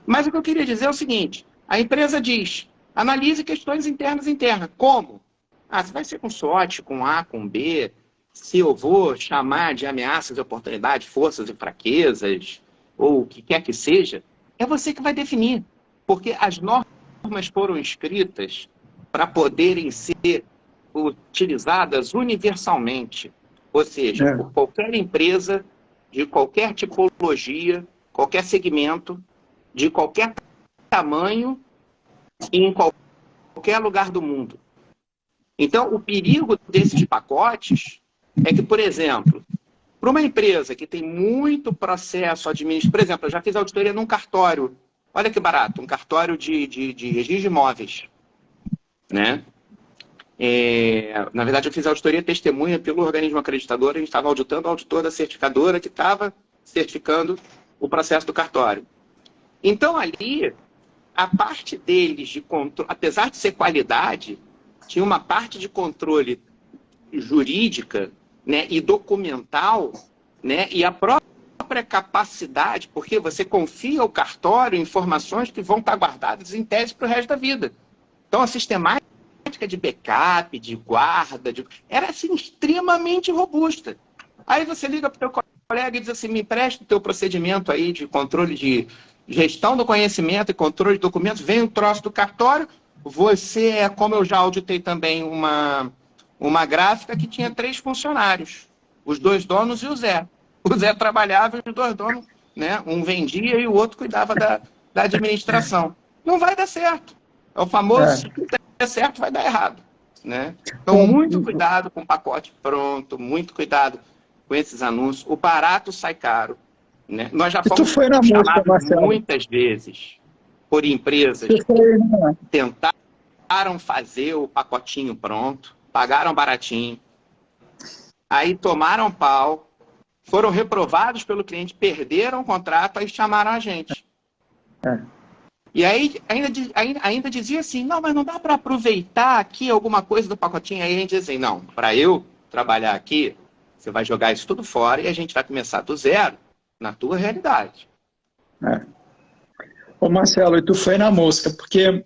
Speaker 3: Mas o que eu queria dizer é o seguinte, a empresa diz, analise questões internas e internas. Como? Se vai ser com SWOT, com A, com B, se eu vou chamar de ameaças e oportunidades, forças e fraquezas, ou o que quer que seja, é você que vai definir. Porque as normas foram escritas para poderem ser utilizadas universalmente. Ou seja, por qualquer empresa, de qualquer tipologia, qualquer segmento, de qualquer tamanho e em qualquer lugar do mundo. Então, o perigo desses pacotes é que, por exemplo, para uma empresa que tem muito processo administrativo, por exemplo, eu já fiz auditoria num cartório, olha que barato, um cartório de registro de imóveis, né? Na verdade, eu fiz auditoria testemunha pelo organismo acreditador, a gente estava auditando o auditor da certificadora que estava certificando o processo do cartório. Então, ali, a parte deles de controle, apesar de ser qualidade, tinha uma parte de controle jurídica, né, e documental, né, e a própria capacidade, porque você confia ao cartório informações que vão estar guardadas em tese para o resto da vida. Então, a sistemática de backup, de guarda, era assim, extremamente robusta. Aí você liga para o teu colega e diz assim, me empresta o teu procedimento aí de controle de gestão do conhecimento e controle de documentos, vem um troço do cartório, você é, como eu já auditei também uma gráfica que tinha 3 funcionários, os 2 donos e o Zé. O Zé trabalhava e os 2 donos, né, um vendia e o outro cuidava da administração. Não vai dar certo. É o famoso, se tudo der certo, vai dar errado. Né? Então, muito cuidado com o pacote pronto, muito cuidado com esses anúncios. O barato sai caro. Né? Nós já fomos chamados muitas vezes por empresas tentar fazer o pacotinho pronto, pagaram baratinho, aí tomaram pau, foram reprovados pelo cliente, perderam o contrato, aí chamaram a gente. E aí ainda dizia assim, não, mas não dá para aproveitar aqui alguma coisa do pacotinho. Aí a gente dizia assim, não, para eu trabalhar aqui, você vai jogar isso tudo fora e a gente vai começar do zero na tua realidade.
Speaker 2: Ô Marcelo, e tu foi na mosca, porque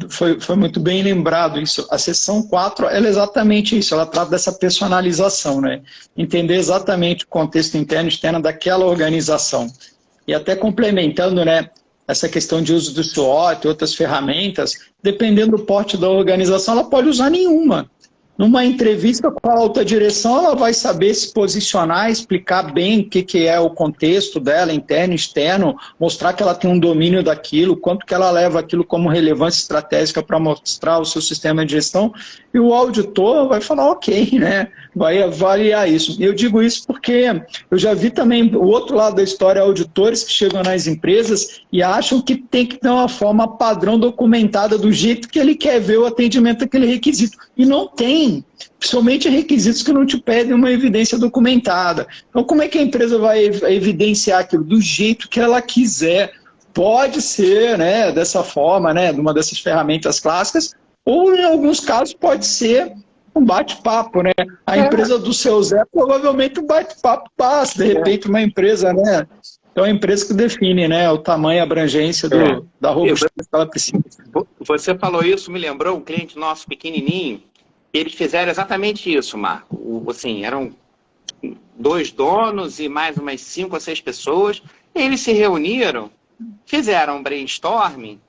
Speaker 2: foi muito bem lembrado isso. A seção 4, ela é exatamente isso, ela trata dessa personalização, né? Entender exatamente o contexto interno e externo daquela organização. E até complementando, né, essa questão de uso do SWOT e outras ferramentas, dependendo do porte da organização, ela pode usar nenhuma. Numa entrevista com a alta direção, ela vai saber se posicionar, explicar bem o que é o contexto dela, interno e externo, mostrar que ela tem um domínio daquilo, quanto que ela leva aquilo como relevância estratégica para mostrar o seu sistema de gestão, e o auditor vai falar ok, né? Vai avaliar isso. Eu digo isso porque eu já vi também o outro lado da história, auditores que chegam nas empresas e acham que tem que ter uma forma padrão documentada do jeito que ele quer ver o atendimento àquele requisito. E não tem. Principalmente requisitos que não te pedem uma evidência documentada. Então, como é que a empresa vai evidenciar aquilo? Do jeito que ela quiser. Pode ser, né, dessa forma, né, numa dessas ferramentas clássicas, ou em alguns casos pode ser um bate-papo, né? A empresa do seu Zé, provavelmente um bate-papo passa, de repente uma empresa, né? Então é a empresa que define, né, o tamanho e a abrangência da robustez que ela precisa.
Speaker 3: Você falou isso, me lembrou um cliente nosso pequenininho. Eles fizeram exatamente isso, Marco. Assim, eram 2 donos e mais umas 5 ou 6 pessoas. Eles se reuniram, fizeram um brainstorming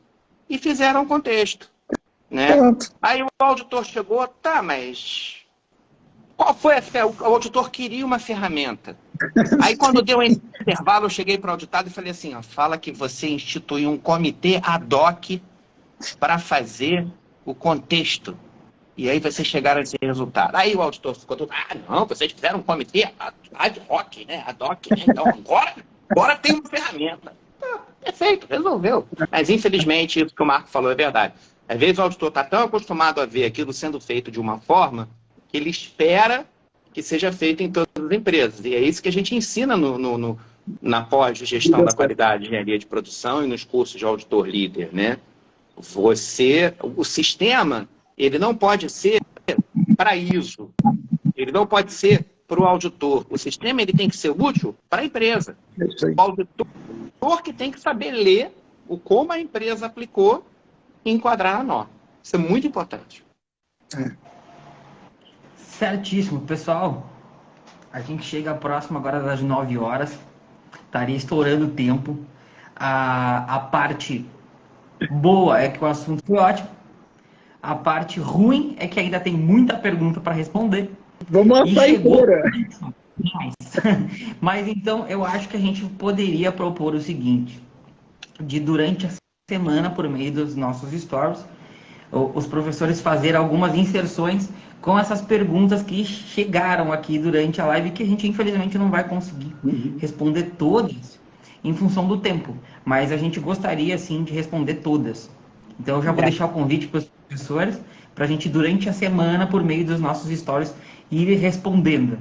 Speaker 3: e fizeram um contexto. Né? Aí o auditor chegou, tá, mas qual foi o auditor queria uma ferramenta. Aí quando deu um intervalo, eu cheguei para o auditado e falei assim, ó, fala que você instituiu um comitê ad hoc para fazer o contexto. E aí vocês chegaram a esse resultado. Aí o auditor ficou todo, não, vocês fizeram um comitê ad hoc, né? Ad hoc, né? Então agora tem uma ferramenta. Perfeito, resolveu. Mas infelizmente isso que o Marco falou é verdade. Às vezes o auditor está tão acostumado a ver aquilo sendo feito de uma forma que ele espera que seja feito em todas as empresas. E é isso que a gente ensina na pós-gestão da qualidade de engenharia de produção e nos cursos de auditor líder, né? O sistema, ele não pode ser para ISO, ele não pode ser para o auditor. O sistema ele tem que ser útil para a empresa. O auditor que tem que saber ler como a empresa aplicou e enquadrar na norma. Isso é muito importante.
Speaker 1: Certíssimo, pessoal. A gente chega próximo agora das 9 horas. Estaria estourando o tempo. A parte boa é que o assunto foi ótimo. A parte ruim é que ainda tem muita pergunta para responder.
Speaker 2: Vamos lá sair fora.
Speaker 1: Mas então eu acho que a gente poderia propor o seguinte: de durante a semana, por meio dos nossos stories, os professores fazer algumas inserções com essas perguntas que chegaram aqui durante a live, que a gente infelizmente não vai conseguir responder todas em função do tempo, mas a gente gostaria sim de responder todas. Então eu já vou deixar o convite para os professores para a gente durante a semana, por meio dos nossos stories, ir respondendo.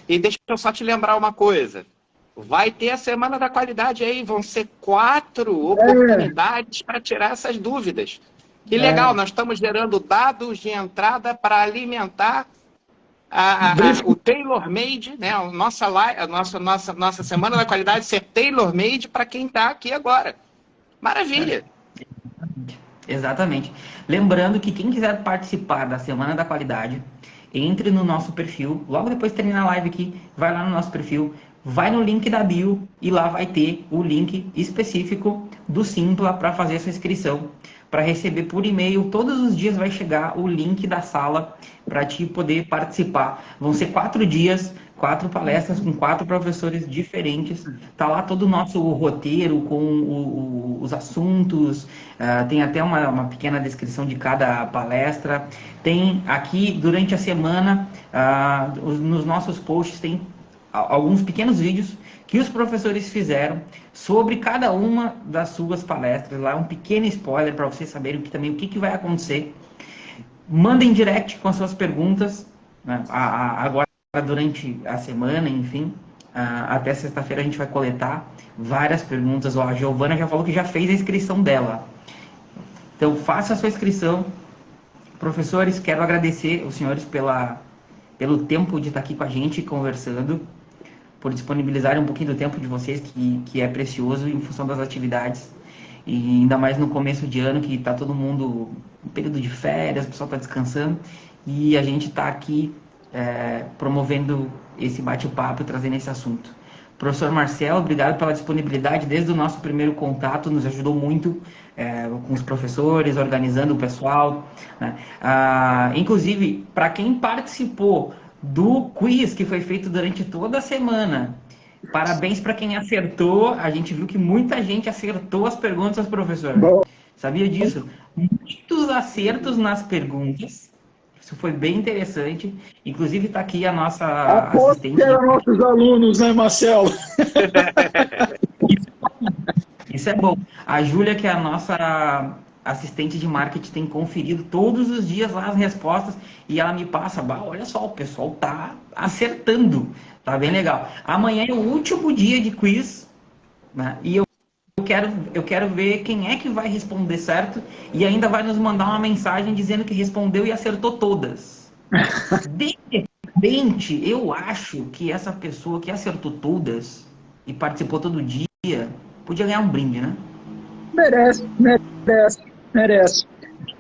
Speaker 3: E deixa eu só te lembrar uma coisa. Vai ter a Semana da Qualidade aí, vão ser 4 oportunidades para tirar essas dúvidas. Que legal, nós estamos gerando dados de entrada para alimentar o tailor-made, né? A nossa Semana da Qualidade ser tailor-made para quem está aqui agora. Maravilha!
Speaker 1: Exatamente. Lembrando que quem quiser participar da Semana da Qualidade, entre no nosso perfil, logo depois de terminar a live aqui, vai lá no nosso perfil, vai no link da bio e lá vai ter o link específico do Simpla para fazer essa inscrição, para receber por e-mail. Todos os dias vai chegar o link da sala para ti poder participar. Vão ser 4 dias, 4 palestras com 4 professores diferentes. Tá lá todo o nosso roteiro com os assuntos, tem até uma pequena descrição de cada palestra. Tem aqui, durante a semana, nos nossos posts, tem alguns pequenos vídeos que os professores fizeram sobre cada uma das suas palestras. Lá um pequeno spoiler para vocês saberem o que vai acontecer. Mandem direct com as suas perguntas, né? Agora durante a semana, enfim, até sexta-feira a gente vai coletar várias perguntas. Ó, a Giovana já falou que já fez a inscrição dela. Então faça a sua inscrição. Professores, quero agradecer os senhores pelo tempo de estar aqui com a gente conversando, por disponibilizarem um pouquinho do tempo de vocês, que é precioso em função das atividades. E ainda mais no começo de ano, que está todo mundo em período de férias, o pessoal está descansando, e a gente está aqui promovendo esse bate-papo e trazendo esse assunto. Professor Marcelo, obrigado pela disponibilidade desde o nosso primeiro contato, nos ajudou muito com os professores, organizando o pessoal, né? Inclusive, para quem participou do quiz que foi feito durante toda a semana, parabéns para quem acertou. A gente viu que muita gente acertou as perguntas, professor.
Speaker 2: Bom.
Speaker 1: Sabia disso? Muitos acertos nas perguntas. Isso foi bem interessante. Inclusive está aqui a nossa assistente.
Speaker 2: Que eram nossos alunos, né, Marcelo?
Speaker 1: Isso é bom. A Júlia, que é a nossa assistente de marketing, tem conferido todos os dias lá as respostas e ela me passa, olha só, o pessoal tá acertando. Tá bem legal. Amanhã é o último dia de quiz, né? E eu quero ver quem é que vai responder certo e ainda vai nos mandar uma mensagem dizendo que respondeu e acertou todas. De repente, eu acho que essa pessoa que acertou todas e participou todo dia podia ganhar um brinde, né?
Speaker 2: Merece.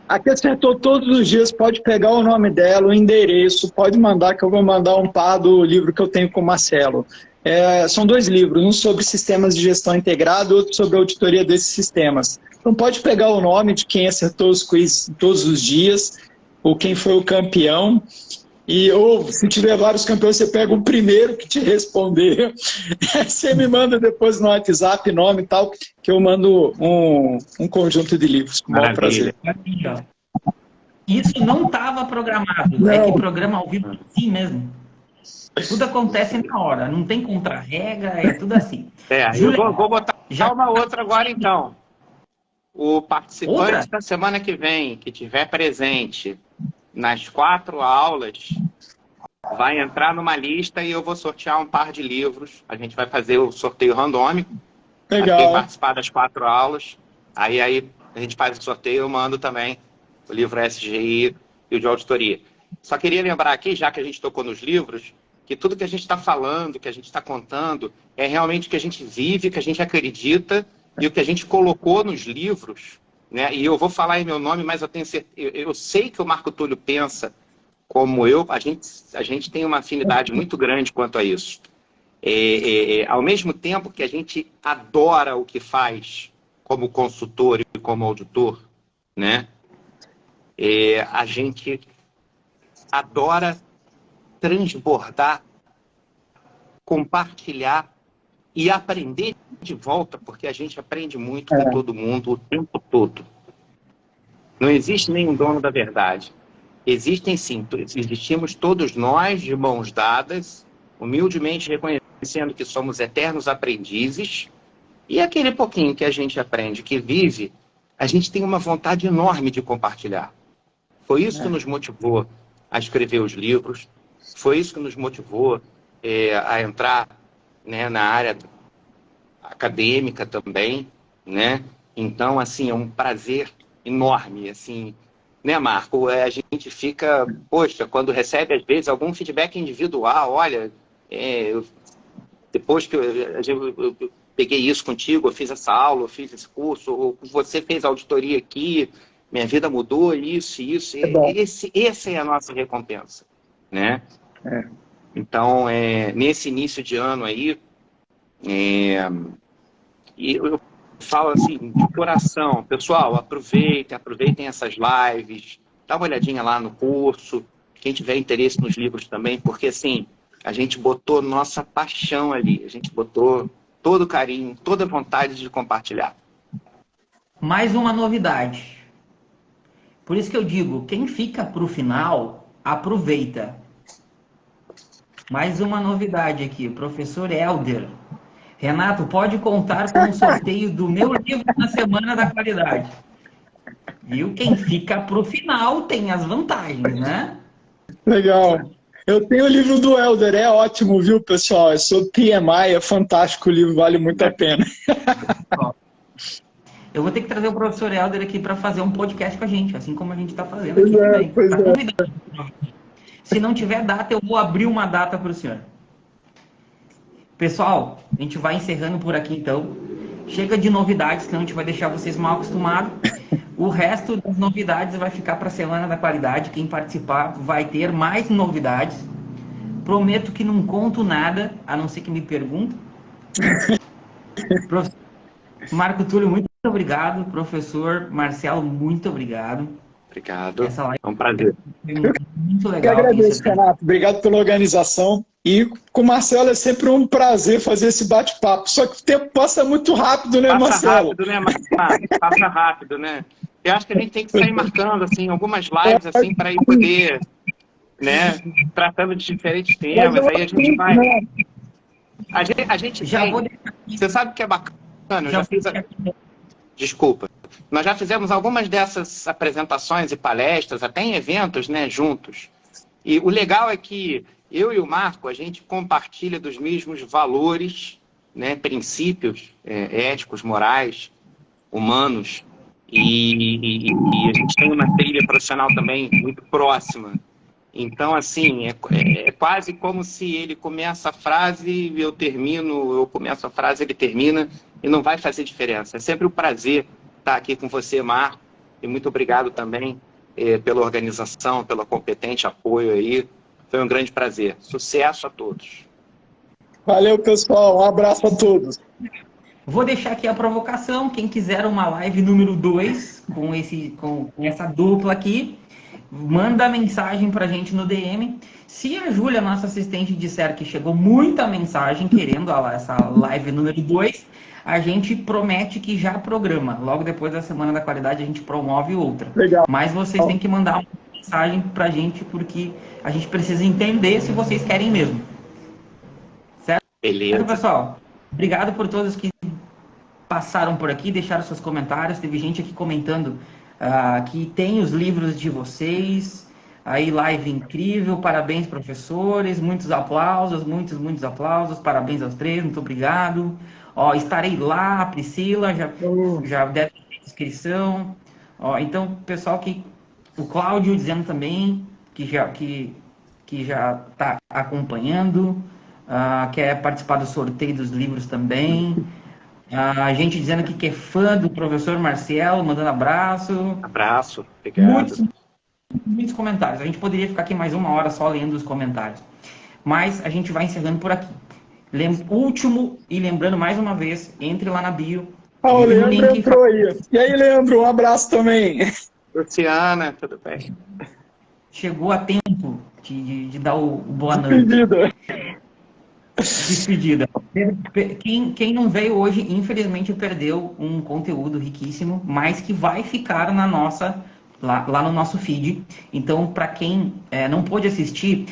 Speaker 2: Aqui acertou todos os dias, pode pegar o nome dela, o endereço, pode mandar que eu vou mandar um par do livro que eu tenho com o Marcelo. São 2 livros, um sobre sistemas de gestão integrado, outro sobre a auditoria desses sistemas. Então pode pegar o nome de quem acertou os quiz todos os dias, ou quem foi o campeão, ou se tiver vários campeões, você pega o primeiro que te responder. Você me manda depois no WhatsApp, nome e tal, que eu mando um conjunto de livros, com o maior prazer.
Speaker 1: Isso não estava programado,
Speaker 2: não.
Speaker 1: É que programa ao vivo assim mesmo. Tudo acontece na hora, não tem contra-regra, é tudo assim.
Speaker 3: Eu vou botar uma outra agora então. O participante da semana que vem, que tiver presente nas 4 aulas, vai entrar numa lista e eu vou sortear um par de livros. A gente vai fazer o sorteio randômico.
Speaker 2: Legal.
Speaker 3: Quem participar das 4 aulas, aí a gente faz o sorteio, eu mando também o livro SGI e o de auditoria. Só queria lembrar aqui, já que a gente tocou nos livros, que tudo que a gente está falando, que a gente está contando, é realmente o que a gente vive, o que a gente acredita e o que a gente colocou nos livros, né? E eu vou falar em meu nome, mas eu sei que o Marco Túlio pensa como eu. A gente tem uma afinidade muito grande quanto a isso. Ao mesmo tempo que a gente adora o que faz como consultor e como auditor, né? A gente adora transbordar, compartilhar e aprender de volta, porque a gente aprende muito com todo mundo o tempo todo. Não existe nenhum dono da verdade. Existem sim, existimos todos nós de mãos dadas, humildemente reconhecendo que somos eternos aprendizes, e aquele pouquinho que a gente aprende, que vive, a gente tem uma vontade enorme de compartilhar. Foi isso que nos motivou a escrever os livros, foi isso que nos motivou a entrar, né, na área acadêmica também, né? Então, assim, é um prazer enorme, assim, né, Marco? A gente fica, poxa, quando recebe, às vezes, algum feedback individual, olha, depois que eu peguei isso contigo, eu fiz essa aula, eu fiz esse curso, ou você fez a auditoria aqui, minha vida mudou, isso. Essa é a nossa recompensa, né? Então, nesse início de ano aí, eu falo assim, de coração, pessoal, aproveitem essas lives, dá uma olhadinha lá no curso, quem tiver interesse nos livros também, porque assim, a gente botou nossa paixão ali, a gente botou todo o carinho, toda a vontade de compartilhar.
Speaker 1: Mais uma novidade. Por isso que eu digo, quem fica para o final, aproveita. Mais uma novidade aqui, o professor Helder. Renato, pode contar com o sorteio do meu livro na Semana da Qualidade. Viu? Quem fica pro final tem as vantagens, né?
Speaker 2: Legal. Eu tenho o livro do Helder, é ótimo, viu, pessoal? É sobre PMI, é fantástico o livro, vale muito a pena.
Speaker 1: Eu vou ter que trazer o professor Helder aqui para fazer um podcast com a gente, assim como a gente está fazendo
Speaker 2: Pois
Speaker 1: aqui
Speaker 2: é,
Speaker 1: também.
Speaker 2: pois
Speaker 1: Tá
Speaker 2: é.
Speaker 1: convidado. Se não tiver data, eu vou abrir uma data para o senhor. Pessoal, a gente vai encerrando por aqui então. Chega de novidades, senão a gente vai deixar vocês mal acostumados. O resto das novidades vai ficar para a Semana da Qualidade. Quem participar vai ter mais novidades. Prometo que não conto nada, a não ser que me perguntem. Professor Marco Túlio, muito obrigado. Professor Marcelo, muito obrigado.
Speaker 3: Obrigado.
Speaker 1: Essa live
Speaker 3: É um prazer.
Speaker 1: foi muito
Speaker 2: Eu que
Speaker 1: legal.
Speaker 2: agradeço, Renato. Obrigado pela organização. E com o Marcelo é sempre um prazer fazer esse bate-papo. Só que o tempo passa muito rápido, né,
Speaker 3: Passa
Speaker 2: Marcelo?
Speaker 3: rápido, né, Marcos? Passa rápido, né? Eu acho que a gente tem que sair marcando assim, algumas lives assim, para ir poder, né, tratando de diferentes temas. Aí a gente vai. A gente
Speaker 1: Já
Speaker 3: tem.
Speaker 1: vou deixar aqui.
Speaker 3: Você sabe o que é bacana? Eu já fiz.
Speaker 1: aqui.
Speaker 3: Desculpa. Nós já fizemos algumas dessas apresentações e palestras, até em eventos, né, juntos. E o legal é que eu e o Marco, a gente compartilha dos mesmos valores, né, princípios éticos, morais, humanos. E a gente tem uma trilha profissional também muito próxima. Então, assim, é quase como se ele começa a frase, eu termino, eu começo a frase, ele termina, e não vai fazer diferença. É sempre um prazer estar aqui com você, Marco, e muito obrigado também pela organização, pelo competente apoio aí. Foi um grande prazer. Sucesso a todos.
Speaker 2: Valeu, pessoal. Um abraço a todos.
Speaker 1: Vou deixar aqui a provocação. Quem quiser uma live número 2 com essa dupla aqui, manda mensagem pra gente no DM. Se a Júlia, nossa assistente, disser que chegou muita mensagem querendo essa live número 2, a gente promete que já programa. Logo depois da Semana da Qualidade, a gente promove outra.
Speaker 2: Legal.
Speaker 1: Mas vocês têm que mandar uma mensagem pra gente, porque a gente precisa entender se vocês querem mesmo. Certo?
Speaker 3: Beleza.
Speaker 1: Pessoal? Obrigado por todos que passaram por aqui, deixaram seus comentários. Teve gente aqui comentando que tem os livros de vocês. Aí, live incrível. Parabéns, professores. Muitos aplausos, muitos aplausos. Parabéns aos três, muito obrigado. Ó, estarei lá, a Priscila já deve ter inscrição. Ó, então, pessoal o Cláudio dizendo também que já está acompanhando, quer participar do sorteio dos livros também. A gente dizendo que é fã do professor Marcelo, mandando abraço.
Speaker 3: Abraço, obrigado.
Speaker 1: Muitos comentários. A gente poderia ficar aqui mais uma hora só lendo os comentários. Mas a gente vai encerrando por aqui. Último, e lembrando mais uma vez, entre lá na bio.
Speaker 2: O Leandro entrou aí. E aí, Leandro, um abraço também.
Speaker 3: Luciana, tudo bem?
Speaker 1: Chegou a tempo de dar o boa noite. Despedida. Quem não veio hoje, infelizmente, perdeu um conteúdo riquíssimo, mas que vai ficar lá no nosso feed. Então, para quem não pôde assistir,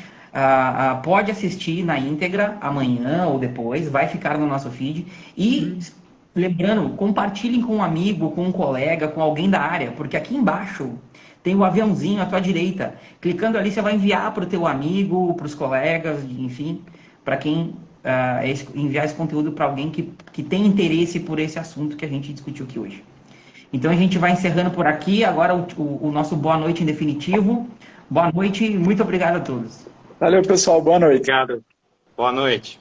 Speaker 1: pode assistir na íntegra amanhã ou depois, vai ficar no nosso feed. E lembrando, compartilhem com um amigo, com um colega, com alguém da área, porque aqui embaixo tem o aviãozinho à tua direita. Clicando ali, você vai enviar para o teu amigo, para os colegas, enfim, para quem enviar esse conteúdo para alguém que tem interesse por esse assunto que a gente discutiu aqui hoje. Então a gente vai encerrando por aqui. Agora o nosso boa noite em definitivo. Boa noite, muito obrigado a todos.
Speaker 2: Valeu, pessoal. Boa noite.
Speaker 3: Obrigado. Boa noite.